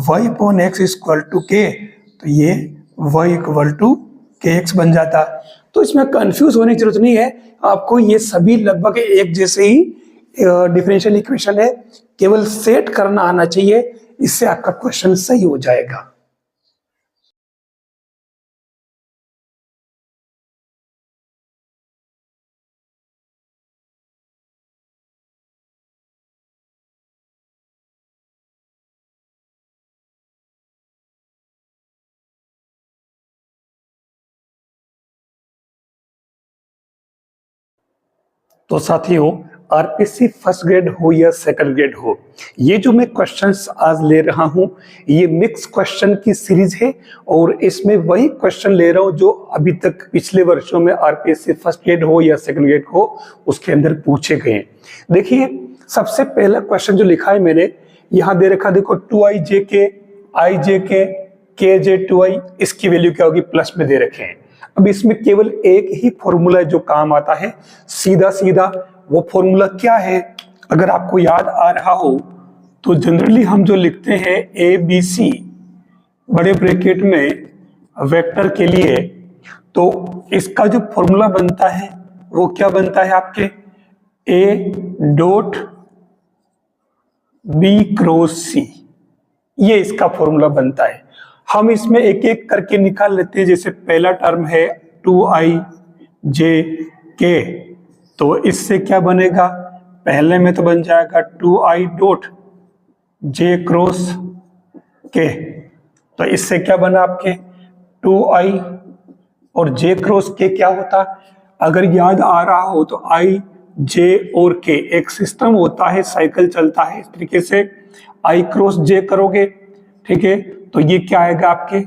y upon x equal to k, तो ये y equal to k x बन जाता। तो इसमें कंफ्यूज होने की जरूरत नहीं है, आपको ये सभी लगभग एक जैसे ही डिफरेंशियल इक्वेशन है, केवल सेट करना आना चाहिए, इससे आपका क्वेश्चन सही हो जाएगा। तो साथियों, आरपीसी फर्स्ट ग्रेड हो या सेकंड ग्रेड हो, ये जो मैं क्वेश्चंस आज ले रहा हूं, ये मिक्स क्वेश्चन की सीरीज है और इसमें वही क्वेश्चन ले रहा हूं जो अभी तक पिछले वर्षों में आरपीसी फर्स्ट ग्रेड हो या सेकंड ग्रेड हो उसके अंदर पूछे गए। देखिए, सबसे पहला क्वेश्चन जो लिखा है मैंने यहाँ दे रखा, देखो 2i के जे 2i, इसकी वैल्यू क्या होगी, प्लस में दे रखे हैं। अब इसमें केवल एक ही फॉर्मूला जो काम आता है, सीधा सीधा, वो फॉर्मूला क्या है, अगर आपको याद आ रहा हो तो जनरली हम जो लिखते हैं ए बी सी बड़े ब्रैकेट में वेक्टर के लिए, तो इसका जो फॉर्मूला बनता है वो क्या बनता है आपके, ए डॉट बी क्रॉस सी, ये इसका फॉर्मूला बनता है। हम इसमें एक एक करके निकाल लेते हैं, जैसे पहला टर्म है 2i j k, तो इससे क्या बनेगा, पहले में तो बन जाएगा 2i dot j cross k, तो इससे क्या बना आपके 2i और j क्रॉस k क्या होता, अगर याद आ रहा हो तो i j और k एक सिस्टम होता है, साइकिल चलता है इस तरीके से, i क्रॉस j करोगे, ठीक है, तो ये क्या आएगा आपके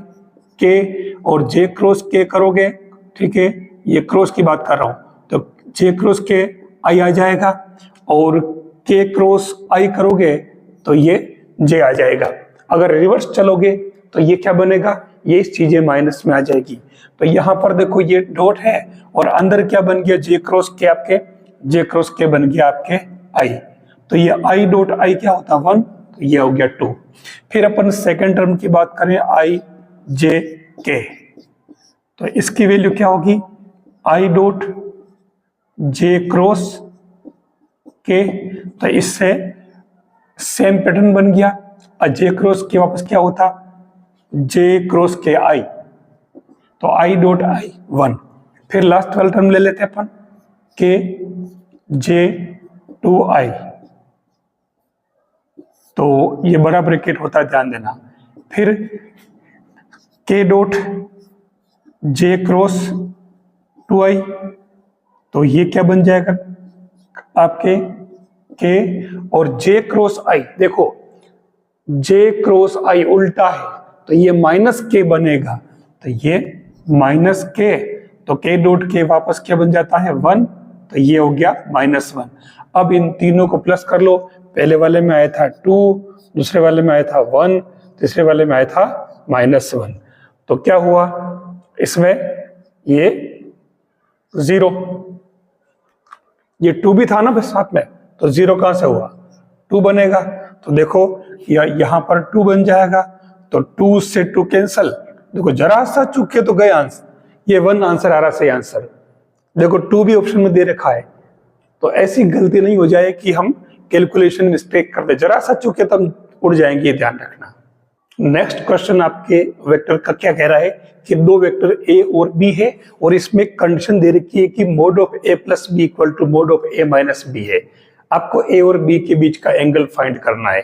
k, और j क्रॉस k करोगे, ठीक है, ये क्रॉस की बात कर रहा हूं, तो j क्रॉस k i आ जाएगा, और k क्रॉस i करोगे तो ये j आ जाएगा। अगर रिवर्स चलोगे तो ये क्या बनेगा, ये चीजें माइनस में आ जाएगी। तो यहाँ पर देखो ये डॉट है और अंदर क्या बन गया, j क्रॉस k, आपके j क्रॉस k बन गया आपके i, तो ये i डॉट i क्या होता है 1, तो ये हो गया 2। फिर अपन सेकेंड टर्म की बात करें i j k, तो इसकी वैल्यू क्या होगी, i dot j cross k, तो इससे सेम पैटर्न बन गया, और j क्रॉस k वापस क्या होता, j क्रॉस k i, तो i डॉट i 1। फिर लास्ट वाला टर्म ले लेते हैं अपन, k j 2i, तो ये बड़ा ब्रैकेट होता है, ध्यान देना। फिर k dot j cross 2i, तो ये क्या बन जाएगा आपके k और j क्रॉस i, देखो j क्रॉस i उल्टा है तो ये माइनस k बनेगा, तो ये माइनस k, तो k डॉट k वापस क्या बन जाता है 1, तो ये हो गया -1। अब इन तीनों को प्लस कर लो, पहले वाले में आया था 2, दूसरे वाले में आया था 1, तीसरे वाले में आया था -1, तो क्या हुआ इसमें ये 0, ये 2 भी था ना साथ में, तो 0 कहां से हुआ 2 बनेगा, तो देखो यहां पर 2 बन जाएगा, तो 2 से 2 कैंसल, देखो जरा सा चूके तो गए आंसर, ये 1 आंसर आ रहा सही आंसर, देखो 2 भी ऑप्शन में दे रखा है, तो ऐसी गलती नहीं हो जाए कि हम कैलकुलेशन मिस्टेक कर दे, जरा सा चूके तो हम उड़ जाएंगे, ये ध्यान रखना। नेक्स्ट क्वेश्चन आपके वेक्टर का क्या कह रहा है कि दो वेक्टर a और b है और इसमें कंडीशन दे रखी है कि mod of a plus b equal to mod of a minus b है, आपको a और b के बीच का एंगल फाइंड करना है।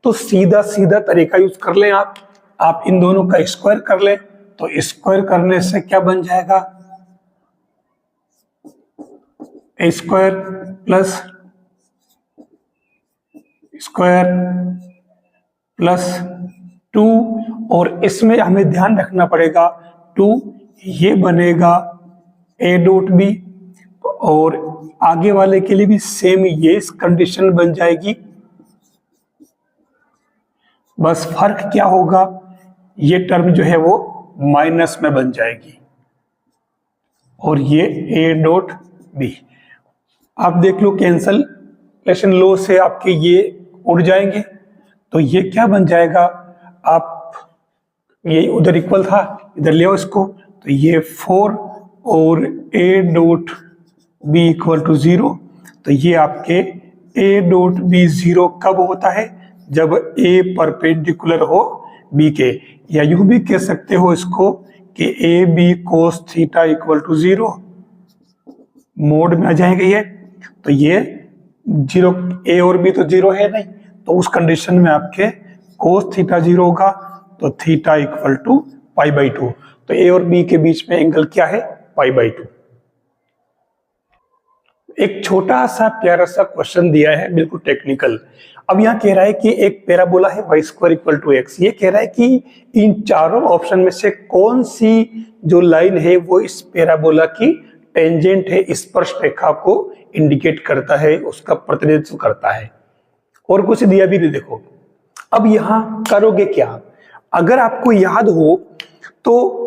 तो सीधा सीधा तरीका यूज कर लें आप इन दोनों का स्क्वायर कर लें, तो स्क्वायर करने से क्या बन जाएगा a square plus square plus 2, और इसमें हमें ध्यान रखना पड़ेगा 2 ये बनेगा a डॉट बी, और आगे वाले के लिए भी सेम ये कंडीशन बन जाएगी, बस फर्क क्या होगा ये टर्म जो है वो माइनस में बन जाएगी और ये a डॉट बी। आप देख लो कैंसलेशन लॉ से आपके ये उड़ जाएंगे, तो ये क्या बन जाएगा, आप ये उधर इक्वल था इधर ले आओ इसको, तो ये 4 और a dot b equal to 0, तो ये आपके a डॉट बी 0 कब होता है, जब a परपेंडिकुलर हो b के, या यूं भी कह सकते हो इसको कि a b cos थीटा इक्वल टू 0 मोड में आ जाएगा ये, तो ये 0, a और b तो 0 है नहीं, तो उस कंडीशन में आपके cos थीटा 0 होगा, तो थीटा इक्वल टू π/2, तो a और b के बीच में एंगल क्या है π/2। एक छोटा सा प्यारा सा क्वेश्चन दिया है बिल्कुल टेक्निकल। अब यहाँ कह रहा है कि एक पैराबोला है y square equal to x, ये कह रहा है कि इन चारों ऑप्शन में से कौन सी जो लाइन है वो इस पैराबोला की टेंजेंट है, स्पर्श रेखा को इंडिकेट करता है, उसका प्रतिनिधित्व करता है, और कुछ दिया भी नहीं। देखो अब यहां करोगे क्या, अगर आपको याद हो तो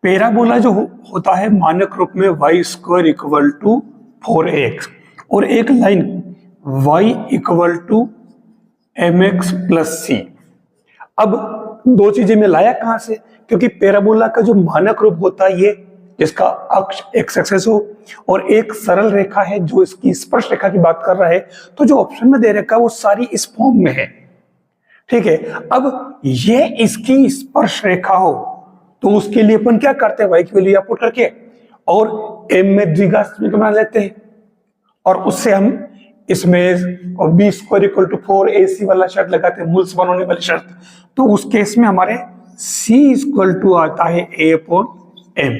पैराबोला जो होता है मानक रूप में y square equal to 4ax, और एक line y equal to mx plus c। अब दो चीजें मैं लाया कहां से, क्योंकि पैराबोला का जो मानक रूप होता है ये जिसका अक्ष एक्स एक्सिस हो और एक सरल रेखा है जो इसकी स्पर्श रेखा की बात कर रहा है, तो जो ऑप्शन में दे रखा है वो सारी इस फॉर्म में है, ठीक है। अब ये इसकी स्पर्श रेखा हो तो उसके लिए अपन क्या करते हैं, y की वैल्यू पुट करके और m में द्विघात समीकरण बना लेते हैं, और उससे हम इसमें b square equal to 4ac वाला शर्त लगाते हैं, मूल समान होने वाली शर्त, तो उस केस में हमारे c इक्वल टू आता है a अपॉन m,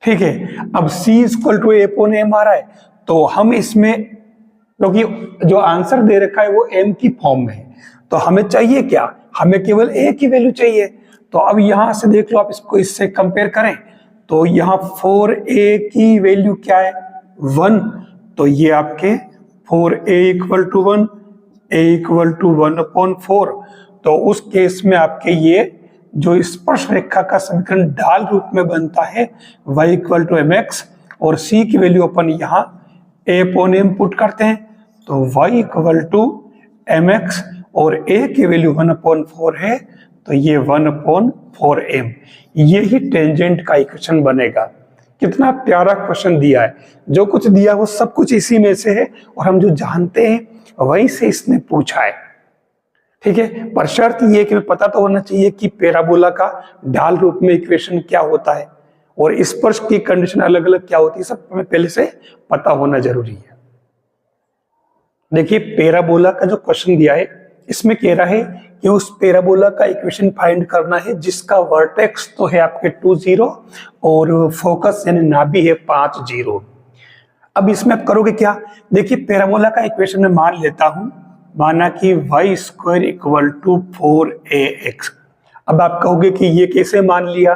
ठीक है। अब c equal to a upon m आ रहा है, तो हम इसमें क्योंकि जो आंसर दे रखा है वो m की फॉर्म में है, तो हमें चाहिए क्या, हमें केवल a की वैल्यू चाहिए। तो अब यहां से देख लो, आप इसको इससे कंपेयर करें तो यहाँ 4a की वैल्यू क्या है 1, तो ये आपके 4a equal to 1, a equal to 1 upon 4, तो उस केस में आपके ये जो स्पर्श रेखा का समीकरण ढाल रूप में बनता है y इक्वल टू mx, और c की वैल्यू अपन यहाँ a अपॉन m पुट करते हैं, तो y इक्वल टू mx और a की वैल्यू 1 अपॉन 4 है, तो ये 1 अपॉन 4m, ये ही टेंजेंट का इक्वेशन बनेगा। कितना प्यारा क्वेश्चन दिया है, जो कुछ दिया वो सब कुछ इसी में से है, और हम जो जानते हैं वहीं से इसने पूछा है, ठीक है। पर शर्त ये कि पता तो होना चाहिए कि पैराबोला का ढाल रूप में इक्वेशन क्या होता है और स्पर्श की कंडीशन अलग अलग क्या होती है, सब हमें पहले से पता होना जरूरी है। देखिए पैराबोला का जो क्वेश्चन दिया है इसमें कह रहा है कि उस पैराबोला का इक्वेशन फाइंड करना है जिसका वर्टेक्स तो है आपके 2 0 और फोकस यानी नाभि है 5 0। अब इसमें आप करोगे क्या, देखिए पैराबोला का इक्वेशन में मान लेता हूं, माना कि y square equal to 4ax। अब आप कहोगे कि ये कैसे मान लिया,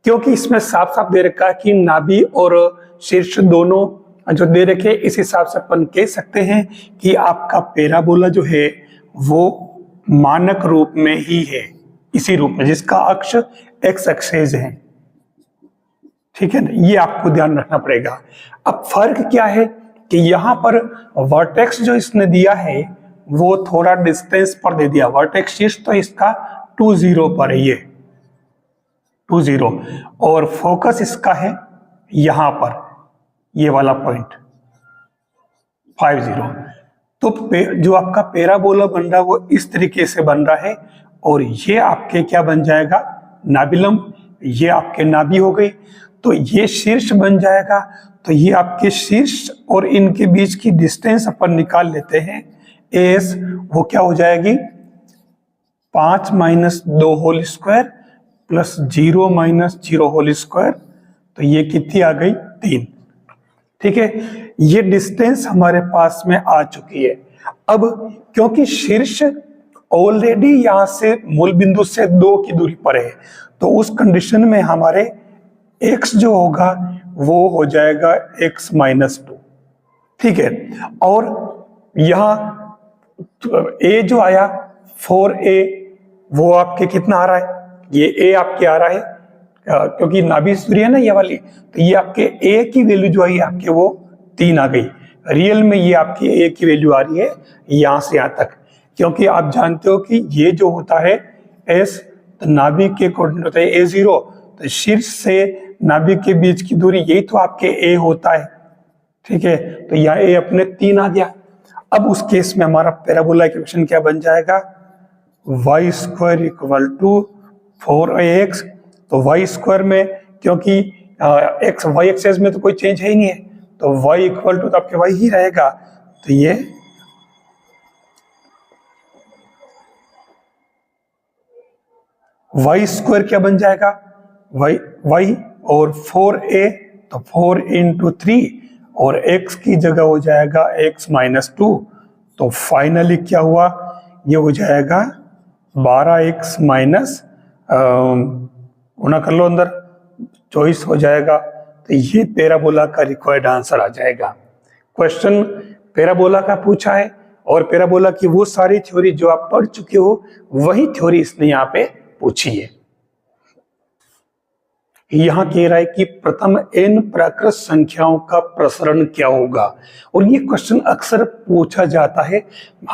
क्योंकि इसमें साफ साफ दे रखा है कि नाभि और शीर्ष दोनों जो दे रखे, इस हिसाब से अपन कह सकते हैं कि आपका पैराबोला जो है वो मानक रूप में ही है, इसी रूप में जिसका अक्ष एक्स एक्सेस है। ठीक है ना, ये आपको ध्यान रखना पड़ेगा। अब फर्क क्या है कि यहां पर वर्टेक्स जो इसने दिया है वो थोड़ा डिस्टेंस पर दे दिया, वर्टेक्स शीर्ष तो इसका 2 0 पर है, ये 2 0 और फोकस इसका है यहां पर, ये वाला पॉइंट 5 0। तो जो आपका पैराबोला बन रहा है वो इस तरीके से बन रहा है और ये आपके क्या बन जाएगा, नाभिलंब, ये आपके नाभि हो गई, तो ये शीर्ष बन जाएगा। तो ये आपके शीर्ष और इनके बीच की डिस्टेंस अपन निकाल लेते हैं, एस वो क्या हो जाएगी 5 minus 2 whole square plus 0 minus 0 whole square, तो ये कितनी आ गई 3। ठीक है, ये डिस्टेंस हमारे पास में आ चुकी है। अब क्योंकि शीर्ष ऑलरेडी यहां से मूल बिंदु से 2 की दूरी पर है, तो उस कंडीशन में हमारे x जो होगा वो हो जाएगा x माइनस 2। ठीक है, और यहां a जो आया 4a वो आपके कितना आ रहा है, ये a आपके आ रहा है क्योंकि नाभि सूर्य है ना ये वाली, तो ये आपके a की वैल्यू जो आई आपके वो 3 आ गई। रियल में ये आपकी a की वैल्यू आ रही है यहां से यहां तक, क्योंकि आप जानते हो कि ये जो होता है s, तो नाभि के कोऑर्डिनेट होता है a0, तो शीर्ष से नाभि के बीच की दूरी यही तो आपके a होता है। ठीक है, तो यहाँ a अपने 3 आ गया। अब उस केस में हमारा पैराबोला इक्वेशन क्या बन जाएगा, y square equal to 4ax। तो y स्क्वायर में क्योंकि x y एक्सेस में तो कोई चेंज है ही नहीं है, तो y इक्वल टू तो आपके y ही रहेगा, तो ये y स्क्वायर क्या बन जाएगा y और 4a, तो 4 इंटू 3 और x की जगह हो जाएगा x माइनस 2। तो फाइनली क्या हुआ, ये हो जाएगा 12x माइनस गुणा कर लो अंदर 24 हो जाएगा। तो ये पैराबोला का रिक्वायर्ड आंसर आ जाएगा। क्वेश्चन पैराबोला का पूछा है और पैराबोला की वो सारी थ्योरी जो आप पढ़ चुके हो वही थ्योरी इसने यहाँ पे पूछी है। यहां कह रहा है कि प्रथम n प्राकृत संख्याओं का प्रसरण क्या होगा, और ये क्वेश्चन अक्सर पूछा जाता है।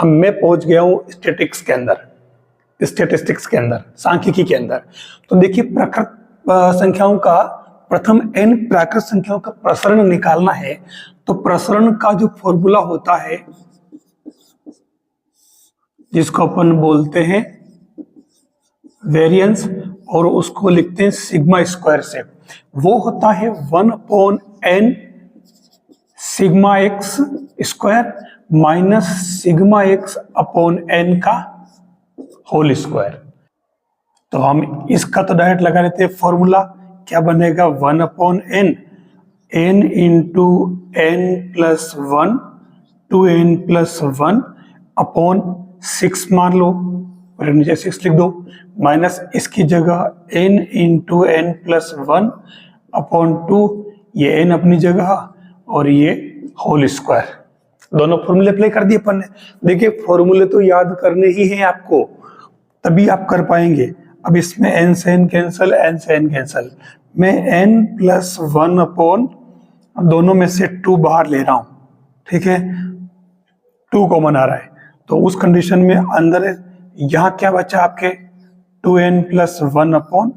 मैं पहुंच गया हूं स्टैटिस्टिक्स के अंदर, सांख्यिकी के अंदर। तो देखिए प्राकृत संख्याओं का प्रथम n प्राकृत संख्याओं का प्रसरण निकालना है, तो प्रसरण का जो फॉर्मूला होता है जिसको अपन बोलते हैं वेरिएंस, और उसको लिखते हैं सिग्मा स्क्वायर से, वो होता है 1/n sigma x square minus sigma x upon n का होल स्क्वायर। तो हम इसका तो डायरेक्ट लगा लेते हैं फॉर्मूला, क्या बनेगा 1/n, n into n plus 1 2n plus 1 upon 6 मान लो और नीचे 6 लिख दो, माइनस इसकी जगह n into n plus 1 upon 2, ये n अपनी जगह और ये होल स्क्वायर। दोनों फॉर्मूले अप्लाई कर दिए अपन ने। देखिए फॉर्मूले तो याद करने ही हैं आपको, तभी आप कर पाएंगे। अब इसमें n से n कैंसल, n से n कैंसल, मैं n प्लस 1 अपॉन दोनों में से 2 बाहर ले रहा हूं। ठीक है, 2 कॉमन आ रहा है, तो उस कंडीशन में अंदर यहां क्या बचा आपके 2n प्लस 1 अपॉन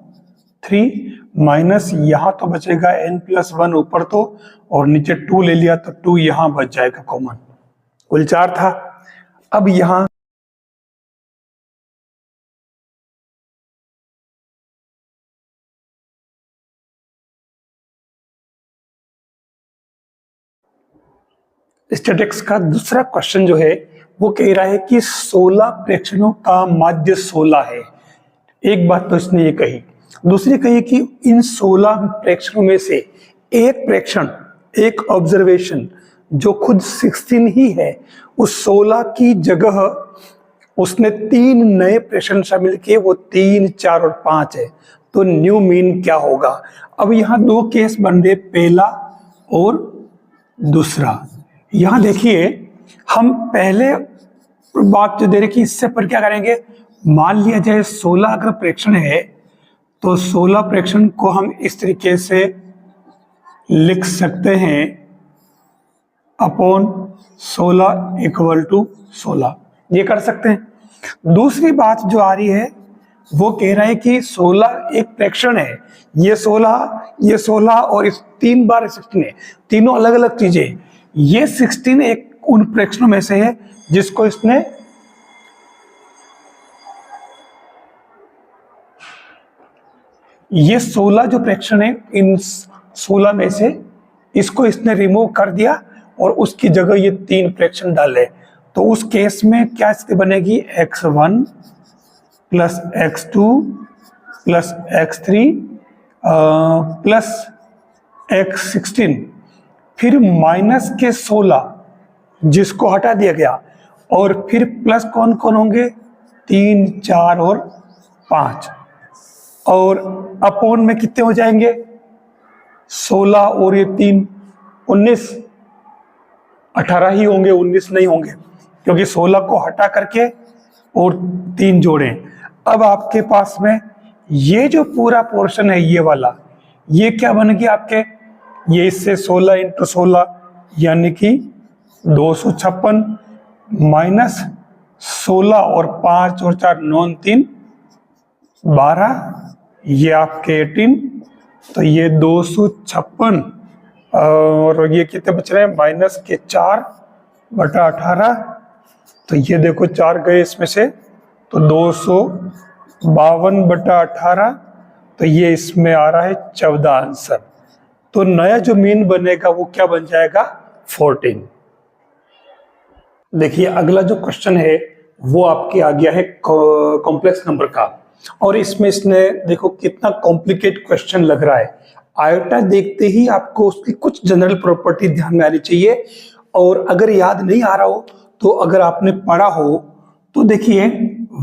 3 माइनस यहां तो बचेगा n प्लस 1 ऊपर तो, और नीचे 2 ले लिया तो 2 यहां बच जाएगा कॉमन, कुल 4 था। अब यहां स्टैटिस्टिक्स का दूसरा क्वेश्चन जो है वो कह रहा है कि 16 प्रेक्षणों का माध्य 16 है। एक बात तो इसने ये कही। दूसरी कही कि इन 16 प्रेक्षणों में से एक प्रेक्षण, एक ऑब्जर्वेशन जो खुद 16 ही है, उस 16 की जगह उसने 3 नए प्रेक्षण शामिल किए, वो 3, 4 और 5 है। तो न्यू मीन क्या होगा? अब यहाँ 2 केस बन रहे, पहला और दूसरा। यहां देखिए, हम पहले बात जो दे रहे कि इससे पर क्या करेंगे, मान लिया जाए 16 अगर प्रेक्षण है तो 16 प्रेक्षण को हम इस तरीके से लिख सकते हैं अपॉन 16 इक्वल टू 16, ये कर सकते हैं। दूसरी बात जो आ रही है वो कह रहा है कि 16 एक प्रेक्षण है, ये 16 और इस 3 बार 16 है, तीनों अलग अलग चीजें। ये 16 एक उन प्रेक्षणों में से है जिसको इसने ये 16 जो प्रेक्षण है, इन 16 में से इसको इसने रिमूव कर दिया और उसकी जगह ये 3 प्रेक्षण डाले। तो उस केस में क्या स्थिति बनेगी, x1 plus x2 plus x3 plus x16, फिर माइनस के 16 जिसको हटा दिया गया, और फिर प्लस कौन कौन होंगे, 3, 4 और 5, और अपॉन में कितने हो जाएंगे, 16 और ये 3, 19, 18 ही होंगे, 19 नहीं होंगे, क्योंकि 16 को हटा करके और 3 जोड़े। अब आपके पास में ये जो पूरा पोर्शन है, ये वाला, ये क्या बन गया आपके, ये इससे 16 इंटू 16 यानी कि 256 माइनस 16 और 5 और 4 9 3 12, ये आपके 18, तो ये 256 और ये कितने बच रहे हैं, माइनस के 4 बटा 18, तो ये देखो 4 गए इसमें से, तो 252 बटा 18, तो ये इसमें आ रहा है 14 आंसर। तो नया जो मीन बनेगा वो क्या बन जाएगा, 14। देखिए अगला जो क्वेश्चन है वो आपके आ गया है कॉम्प्लेक्स नंबर का, और इसमें इसने देखो कितना कॉम्प्लिकेट क्वेश्चन लग रहा है। आयोटा देखते ही आपको उसकी कुछ जनरल प्रॉपर्टी ध्यान में आनी चाहिए, और अगर याद नहीं आ रहा हो तो अगर आपने पढ़ा हो तो देखिए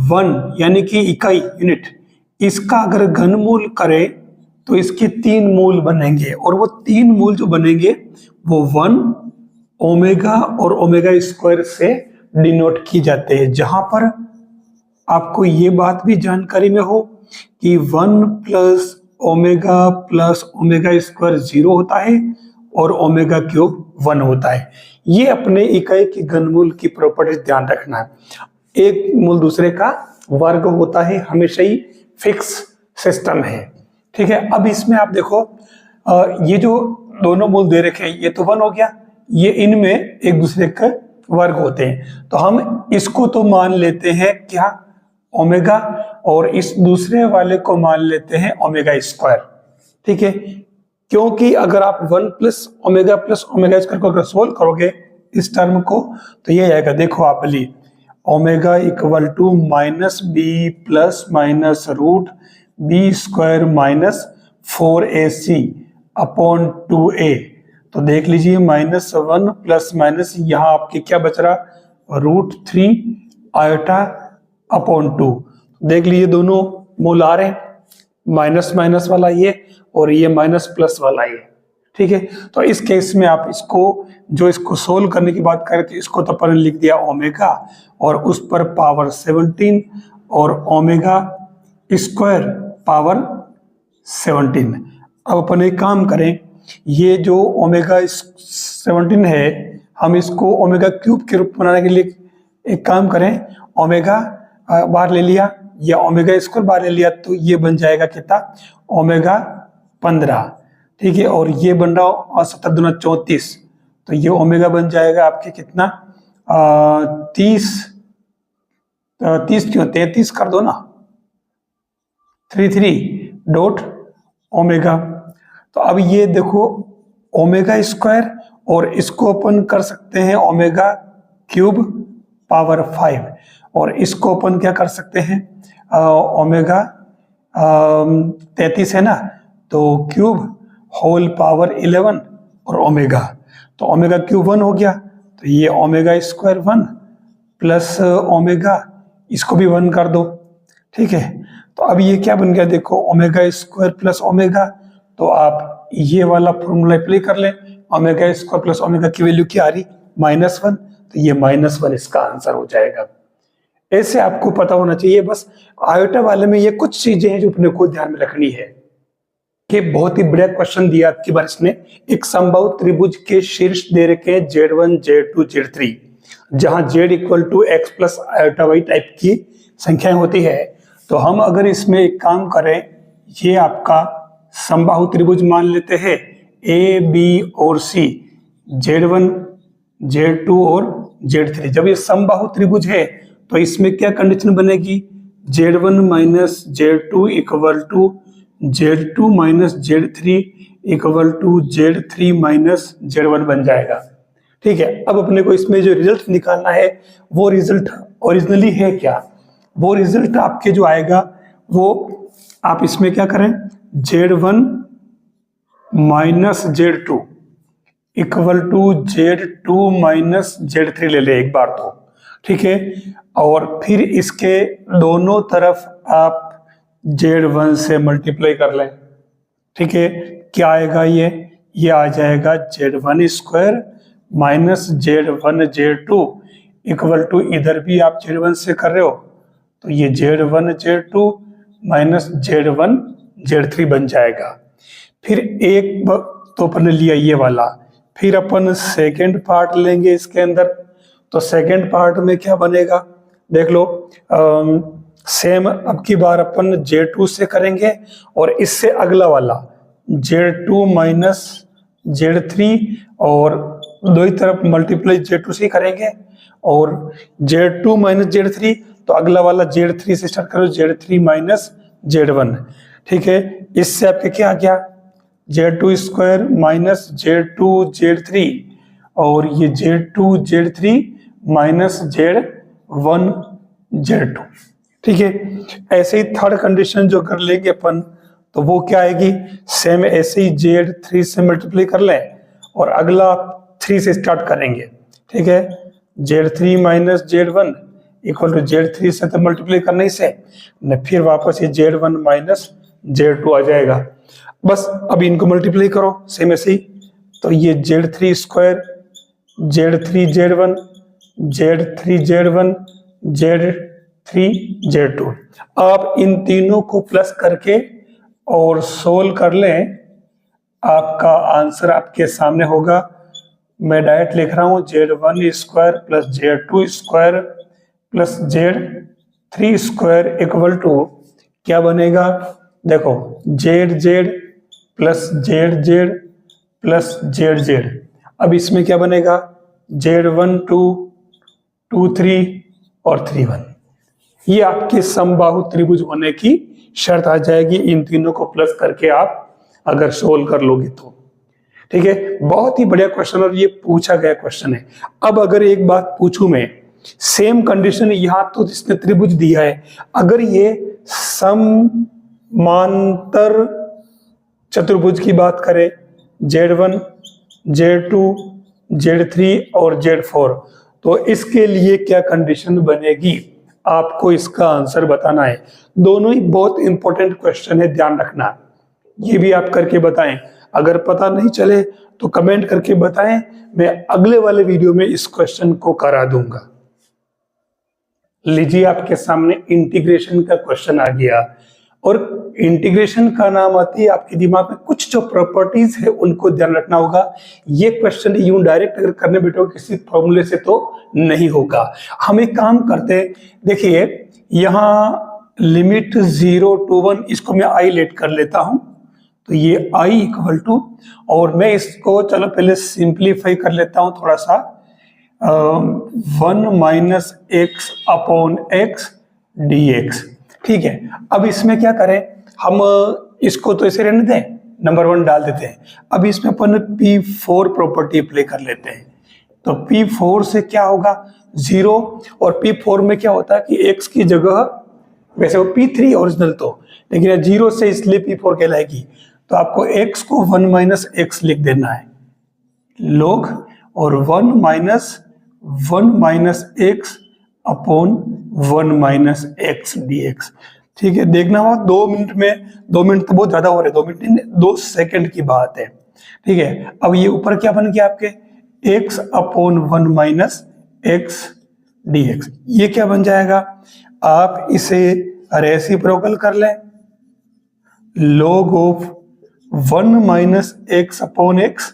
1 यानी कि इकाई, यूनिट, इसका अगर घनमूल करें तो इसके 3 मूल बनेंगे, और वो 3 मूल जो बनेंगे वो 1 ओमेगा और ओमेगा स्क्वायर से डिनोट की जाते हैं। जहां पर आपको ये बात भी जानकारी में हो कि 1 प्लस ओमेगा स्क्वायर 0 होता है और ओमेगा क्यूब 1 होता है। ये अपने इकाई की घनमूल की प्रॉपर्टी ध्यान रखना है। एक मूल दूसरे का वर्ग होता है, हमेशा ही फिक्स सिस्टम है, ठीक है। अब इसमें आप देखो ये जो दोनों मूल दे रखे हैं, ये तो 1 हो गया, ये इनमें एक दूसरे का वर्ग होते हैं, तो हम इसको तो मान लेते हैं क्या, ओमेगा, और इस दूसरे वाले को मान लेते हैं ओमेगा स्क्वायर, ठीक है। क्योंकि अगर आप 1 प्लस ओमेगा स्क्वायर को अगर सोल्व करोगे इस टर्म को, तो ये आएगा, देखो आप अली, omega equal to minus b plus minus root b square minus 4ac upon 2a। तो देख लीजिए -1 प्लस माइनस, यहाँ आपके क्या बच रहा, √3 आयोटा अपॉन 2। देख लीजिए दोनों मूल आ रहे हैं, माइनस माइनस वाला ये और ये माइनस प्लस वाला ये, ठीक है। तो इस केस में आप इसको सोल्व करने की बात करें तो इसको तो अपन लिख दिया ओमेगा और उस पर पावर 17 और ओमेगा स्क्वायर पावर 17। अब अपन एक काम करें, ये जो ओमेगा 17 है हम इसको ओमेगा क्यूब के रूप बनाने के लिए एक काम करें, ओमेगा बाहर ले लिया या ओमेगा स्क्वायर बाहर ले लिया, तो ये बन जाएगा कितना, ओमेगा 15, ठीक है। और ये बन रहा हो 7 दूना 34, तो ये ओमेगा बन जाएगा आपके कितना 30 क्यों 33 कर दो ना, 33 डॉट ओमेगा। तो अब ये देखो ओमेगा स्क्वायर और इसको अपन कर सकते हैं ओमेगा क्यूब पावर 5, और इसको अपन क्या कर सकते हैं, ओमेगा 33 है ना, तो क्यूब होल पावर 11 और ओमेगा, तो ओमेगा क्यूब 1 हो गया, तो ये ओमेगा स्क्वायर 1 प्लस ओमेगा, इसको भी 1 कर दो, ठीक है। तो अब ये क्या बन गया, देखो ओमेगा स्क्वायर प्लस ओमेगा, तो आप ये वाला फॉर्मूला अप्लाई कर लें, ओमेगा स्क्वायर प्लस ओमेगा की वैल्यू क्या आ रही, -1, तो ये -1 इसका आंसर हो जाएगा। ऐसे आपको पता होना चाहिए, बस आयोटा वाले में ये कुछ चीजें हैं जो अपने को ध्यान में रखनी है। कि बहुत ही बढ़िया क्वेश्चन दिया आपकी बार इसने, एक समबाहु त्रिभुज के शीर्ष दे रखे हैं Z1 Z2 Z3, जहां Z इक्वल टू x प्लस आयोटा y टाइप की संख्याएं होती है। तो हम अगर इसमें एक काम करें, ये आपका समबाहु त्रिभुज मान लेते हैं A, B और C, Z1 Z2 और Z3। जब ये समबाहु त्रिभुज है तो इसमें क्या कंडीशन बनेगी, Z1 minus Z2 equal to Z2 minus Z3 equal to Z3 minus Z1 बन जाएगा, ठीक है। अब अपने को इसमें जो रिजल्ट निकालना है, वो रिजल्ट ओरिजिनली है क्या, वो रिजल्ट आपके जो आएगा वो आप इसमें क्या करें, Z1 minus Z2 equal to Z2 minus Z3 ले ले एक बार तो, ठीक है। और फिर इसके दोनों तरफ आप Z1 से मल्टीप्लाई कर लें, ठीक है। क्या आएगा, ये आ जाएगा Z1 square minus Z1 Z2 equal to, इधर भी आप Z1 से कर रहे हो तो ये Z1 Z2 minus Z1 Z3 बन जाएगा। फिर एक तो अपन ने लिया ये वाला, फिर अपन सेकेंड पार्ट लेंगे इसके अंदर, तो सेकेंड पार्ट में क्या बनेगा देख लो, सेम अब की बार अपन Z2 से करेंगे, और इससे अगला वाला Z2 माइनस Z3, और दो ही तरफ मल्टीप्लाई Z2 से करेंगे, और Z2 माइनस Z3, तो अगला वाला Z3 से स्टार्ट करो, Z3 माइनस Z1, ठीक है। इससे आपके क्या आ गया, Z2 square minus Z2 Z3, और ये Z2 Z3 minus Z1 Z2, ठीक है। ऐसे ही थर्ड कंडीशन जो कर लेंगे अपन, तो वो क्या आएगी, सेम ऐसे ही Z3 से मल्टीप्लाई कर लें, और अगला 3 से स्टार्ट करेंगे, ठीक है। Z3 minus Z1 equal to Z3 से तो मल्टीप्लाई करने से न, फिर वापस ये Z1 माइनस Z2 आ जाएगा। बस अब इनको मल्टीप्लाई करो सेम ऐसे ही, तो ये Z3 square Z3 Z1 Z3 Z1 Z3 Z2, आप इन तीनों को प्लस करके और सोल्व कर लें, आपका आंसर आपके सामने होगा। मैं डायरेक्ट लिख रहा हूं, Z1 square plus Z2 square plus Z3 square equal to क्या बनेगा, देखो ZZ plus ZZ plus ZZ। अब इसमें क्या बनेगा, Z1 2 2 3 और 3 1। ये आपके समबाहु त्रिभुज होने की शर्त आ जाएगी, इन तीनों को प्लस करके आप अगर सोल्व कर लोगे तो, ठीक है। बहुत ही बढ़िया क्वेश्चन, और ये पूछा गया क्वेश्चन है। अब अगर एक बात पूछूं मैं, सेम कंडीशन यहां तो जिसने त्रिभुज दिया है, अगर ये समांतर चतुर्भुज की बात करें, Z1 Z2 Z3 और Z4, तो इसके लिए क्या कंडीशन बनेगी, आपको इसका आंसर बताना है। दोनों ही बहुत इंपॉर्टेंट क्वेश्चन है, ध्यान रखना, ये भी आप करके बताएं। अगर पता नहीं चले तो कमेंट करके बताएं, मैं अगले वाले वीडियो में इस क्वेश्चन को करा दूंगा। लीजिए आपके सामने इंटीग्रेशन का क्वेश्चन आ गया, और इंटीग्रेशन का नाम आती है आपके दिमाग में कुछ जो प्रॉपर्टीज है उनको ध्यान रखना होगा। ये क्वेश्चन यूं डायरेक्ट अगर करने बैठो किसी फॉर्मूले से तो नहीं होगा। हम एक काम करते हैं, देखिए यहाँ लिमिट 0 to 1, इसको मैं आई लेट कर लेता हूं, तो ये i इक्वल टू, और मैं इसको चलो पहले सिंप्लीफाई कर लेता हूं थोड़ा सा, 1 minus x upon x dx, ठीक है। अब इसमें क्या करें, हम इसको तो ऐसे रहने दें, नंबर 1 डाल देते हैं। अब इसमें अपन P4 प्रॉपर्टी अप्लाई कर लेते हैं, तो P4 से क्या होगा, 0, और P4 में क्या होता है कि x की जगह, वैसे वो P3 ओरिजिनल तो, लेकिन 0 से इसलिए P4 कहलाएगी, तो आपको x को 1 माइनस एक्स लिख देना है log, और 1 minus x upon 1 minus x dx। ठीक है, देखना हुआ 2 मिनट में, 2 मिनट तो बहुत ज्यादा हो रहे, 2 मिनट नहीं, 2 सेकंड की बात है। ठीक है, अब ये ऊपर क्या बन गया आपके x upon 1 minus x dx, ये क्या बन जाएगा, आप इसे रेसिप्रोकल कर लें, log of 1 minus x upon x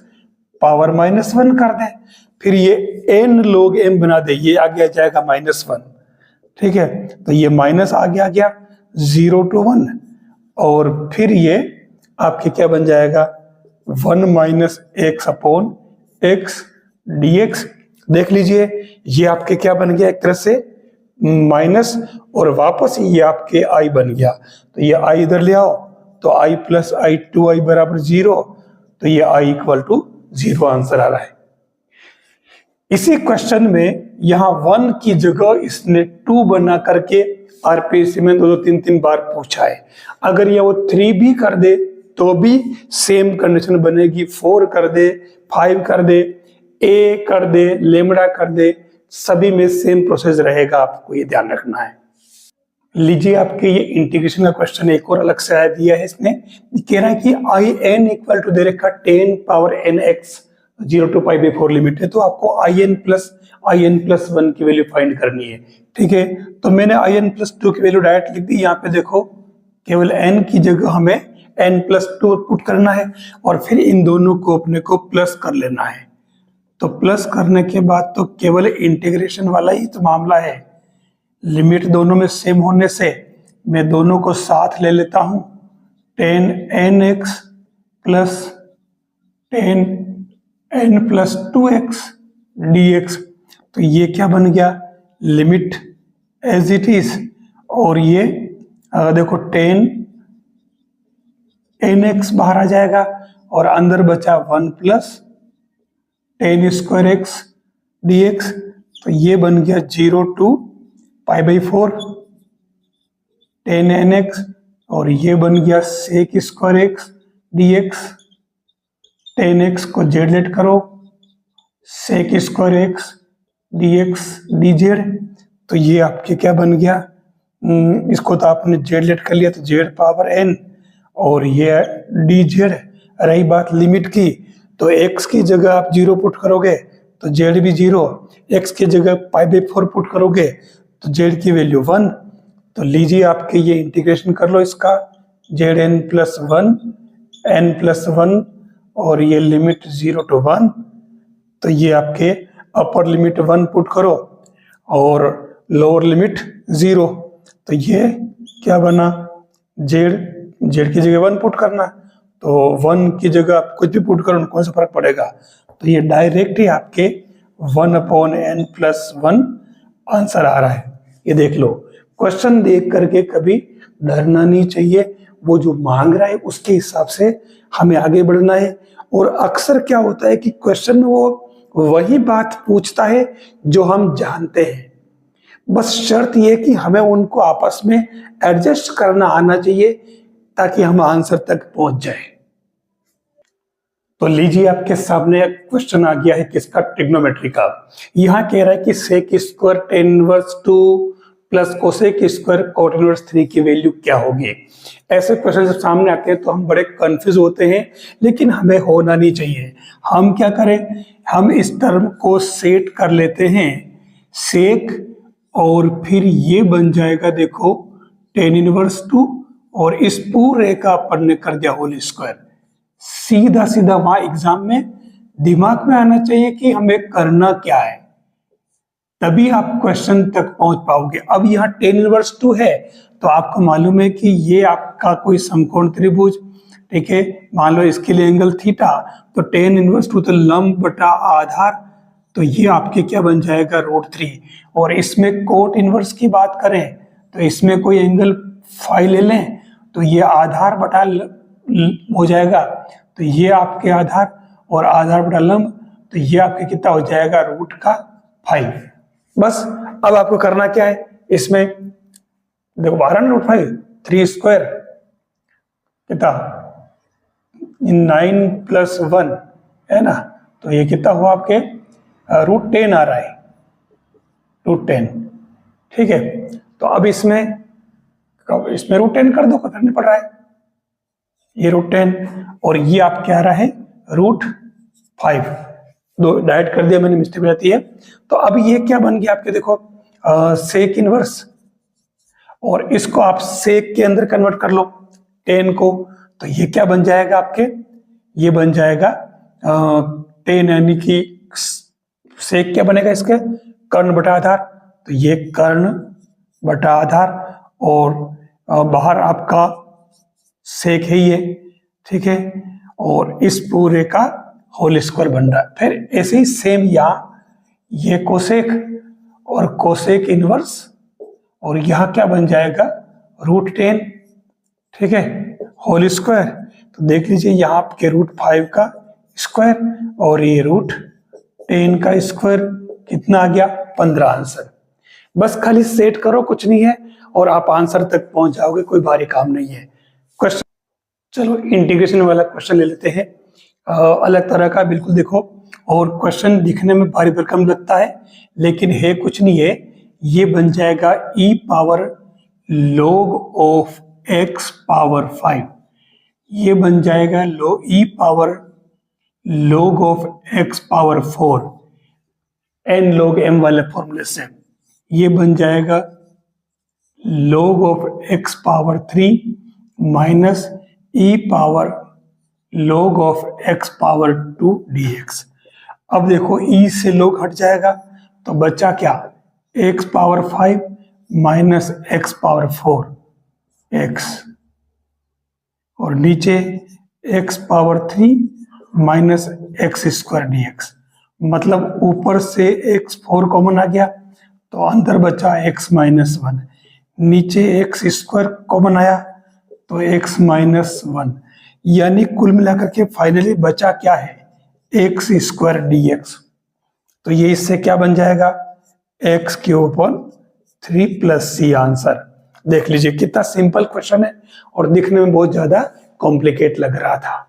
power -1 कर दें, फिर ये n log m बना दे, ये आगे आ जाएगा -1। ठीक है, तो ये माइनस आगे आ गया 0 to 1, और फिर ये आपके क्या बन जाएगा 1 minus x upon x dx। देख लीजिए, ये आपके क्या बन गया, एक तरह से माइनस, और वापस ये आपके i बन गया, तो ये i इधर ले आओ, तो i प्लस i 2i बराबर 0, तो ये i इक्वल टू 0 आंसर आ रहा है। इसी क्वेश्चन में यहाँ 1 की जगह इसने 2 बना करके आरपीएससी में 2-3 बार पूछा है। अगर ये वो 3 भी कर दे तो भी सेम कंडीशन बनेगी, 4 कर दे, 5 कर दे, a कर दे, लेमड़ा कर दे, सभी में सेम प्रोसेस रहेगा, आपको ये ध्यान रखना है। लीजिए, आपके ये इंटीग्रेशन का क्वेश्चन एक और अलग से आया दिया है, इसने कह रहा है कि आई एन इक्वल टू दे रखा 10 power N X 0 to π/4 limit है, तो आपको आई एन प्लस 1 की वैल्यू फाइंड करनी है। ठीक है, तो मैंने आई एन प्लस 2 की वैल्यू डायरेक्ट लिख दी। यहाँ पे देखो, केवल n की जगह हमें n प्लस 2 पुट करना है, और फिर इन दोनों को अपने को प्लस कर लेना है। तो प्लस करने के बाद तो केवल इंटीग्रेशन वाला ही तो मामला है, लिमिट दोनों में सेम होने से मैं दोनों को साथ ले लेता हूं, 10nx plus 10n plus 2x dx। तो ये क्या बन गया, लिमिट एज इट इज, और ये देखो 10nx बाहर आ जाएगा, और अंदर बचा 1 प्लस 10 स्क्वायर एक्स dx, तो ये बन गया 0 to π/4 10nx, और ये बन गया sec square x dx। 10x को जेड लेट करो, sec square x dx dz, तो ये आपके क्या बन गया, इसको तो आपने जेड लेट कर लिया, तो जेड पावर n, और ये dz। रही बात लिमिट की, तो x की जगह आप 0 पुट करोगे तो z भी 0, x की जगह π/4 पुट करोगे तो z की वैल्यू 1। तो लीजिए, आपके ये इंटीग्रेशन कर लो इसका, zn प्लस 1 n प्लस 1, और ये लिमिट 0 to 1, तो ये आपके अपर लिमिट 1 पुट करो और लोअर लिमिट 0, तो ये क्या बना, z की जगह 1 पुट करना, तो 1 की जगह आप कुछ भी पुट करो, कौन सा फर्क पड़ेगा, तो ये डायरेक्ट ही आपके 1/n प्लस 1 आंसर आ रहा है। ये देख लो, क्वेश्चन देख करके कभी डरना नहीं चाहिए, वो जो मांग रहा है उसके हिसाब से हमें आगे बढ़ना है। और अक्सर क्या होता है कि क्वेश्चन में वो वही बात पूछता है जो हम जानते हैं, बस शर्त ये कि हमें उनको आपस में एडजस्ट करना आना चाहिए ताकि हम आंसर तक पहुंच जाए। तो लीजिए, आपके सामने क्वेश्चन आ गया है किसका, ट्रिग्नोमेट्री का। यहां कह रहा है कि sec square tan inverse 2 plus cosec square cot inverse 3 की वैल्यू क्या होगी। ऐसे क्वेश्चन जब सामने आते हैं तो हम बड़े कंफ्यूज होते हैं, लेकिन हमें होना नहीं चाहिए। हम क्या करें, हम इस टर्म को सेट कर लेते हैं सेक, और फिर ये बन जाएगा देखो tan इनवर्स 2, और इस पूरे का अपन ने कर दिया होल स्क्वायर। सीधा सीधा वहां एग्जाम में दिमाग में आना चाहिए कि हमें करना क्या है, तभी आप क्वेश्चन तक पहुंच पाओगे। अब यहाँ tan इनवर्स 2 है, तो आपको मालूम है कि ये आपका कोई समकोण त्रिभुज, ठीक है, मान लो इसके लिए एंगल थीटा, तो tan इनवर्स 2 तो लंब बटा आधार, तो ये आपके क्या बन जाएगा √3। और इसमें कोट इनवर्स की बात करें तो इसमें कोई एंगल फाई ले लें तो ये आधार बटा हो जाएगा, तो ये आपके आधार और आधार बटा लंब, तो ये आपके कितना हो जाएगा √5। बस अब आपको करना क्या है, इसमें देखो 12√5 3 स्क्वायर कितना 9 + 1 है ना, तो ये कितना हुआ आपके √10 आ रहा है, √10। ठीक है, तो अब इसमें √10 कर दो, फर्क नहीं पड़ रहा है, ये √10 और ये आप क्या आ रहा है √5, दो डायरेक्ट कर दिया मैंने, मिस्टेक हो जाती है। तो अब ये क्या बन गया आपके, देखो सेक इनवर्स, और इसको आप सेक के अंदर कन्वर्ट कर लो 10 को, तो ये क्या बन जाएगा आपके, ये बन जाएगा 10, यानी कि सेक क्या बनेगा इसके, कर्ण बटा आधार, तो ये कर्ण बटा आधार, और बाहर आपका सेक है ये, ठीक है, और इस पूरे का होल स्क्वायर बन रहा है। फिर ऐसे ही सेम यहाँ ये कोसेक और कोसेक इनवर्स, और यहाँ क्या बन जाएगा √10, ठीक है, होल स्क्वायर। तो देख लीजिए यहाँ आपके √5 का स्क्वायर और ये √10 का स्क्वायर, कितना आ गया 15 आंसर। बस खाली सेट करो, कुछ नहीं है, और आप आंसर तक पहुंच जाओगे, कोई भारी काम नहीं है। क्वेश्चन, चलो इंटीग्रेशन वाला क्वेश्चन ले लेते हैं, अलग तरह का बिल्कुल देखो, और क्वेश्चन दिखने में भारी भरकम लगता है लेकिन है कुछ नहीं है। ये बन जाएगा e⁻log of x⁵, ये बन जाएगा e⁻log of x⁴, n log m वाले फॉर्मूले से, ये बन जाएगा log of x⁻³ minus e⁻log of x⁻² dx। अब देखो e से log हट जाएगा तो बचा क्या, x⁵ माइनस x⁴ x, और नीचे x⁻³ माइनस x² dx। मतलब ऊपर से x4 कॉमन आ गया तो अंदर बचा x-1, नीचे x² कॉमन आया तो x-1, यानी कुल मिलाकर के फाइनली बचा क्या है x² dx। तो ये इससे क्या बन जाएगा x³ + c आंसर। देख लीजिए कितना सिंपल क्वेश्चन है और दिखने में बहुत ज्यादा कॉम्प्लिकेट लग रहा था।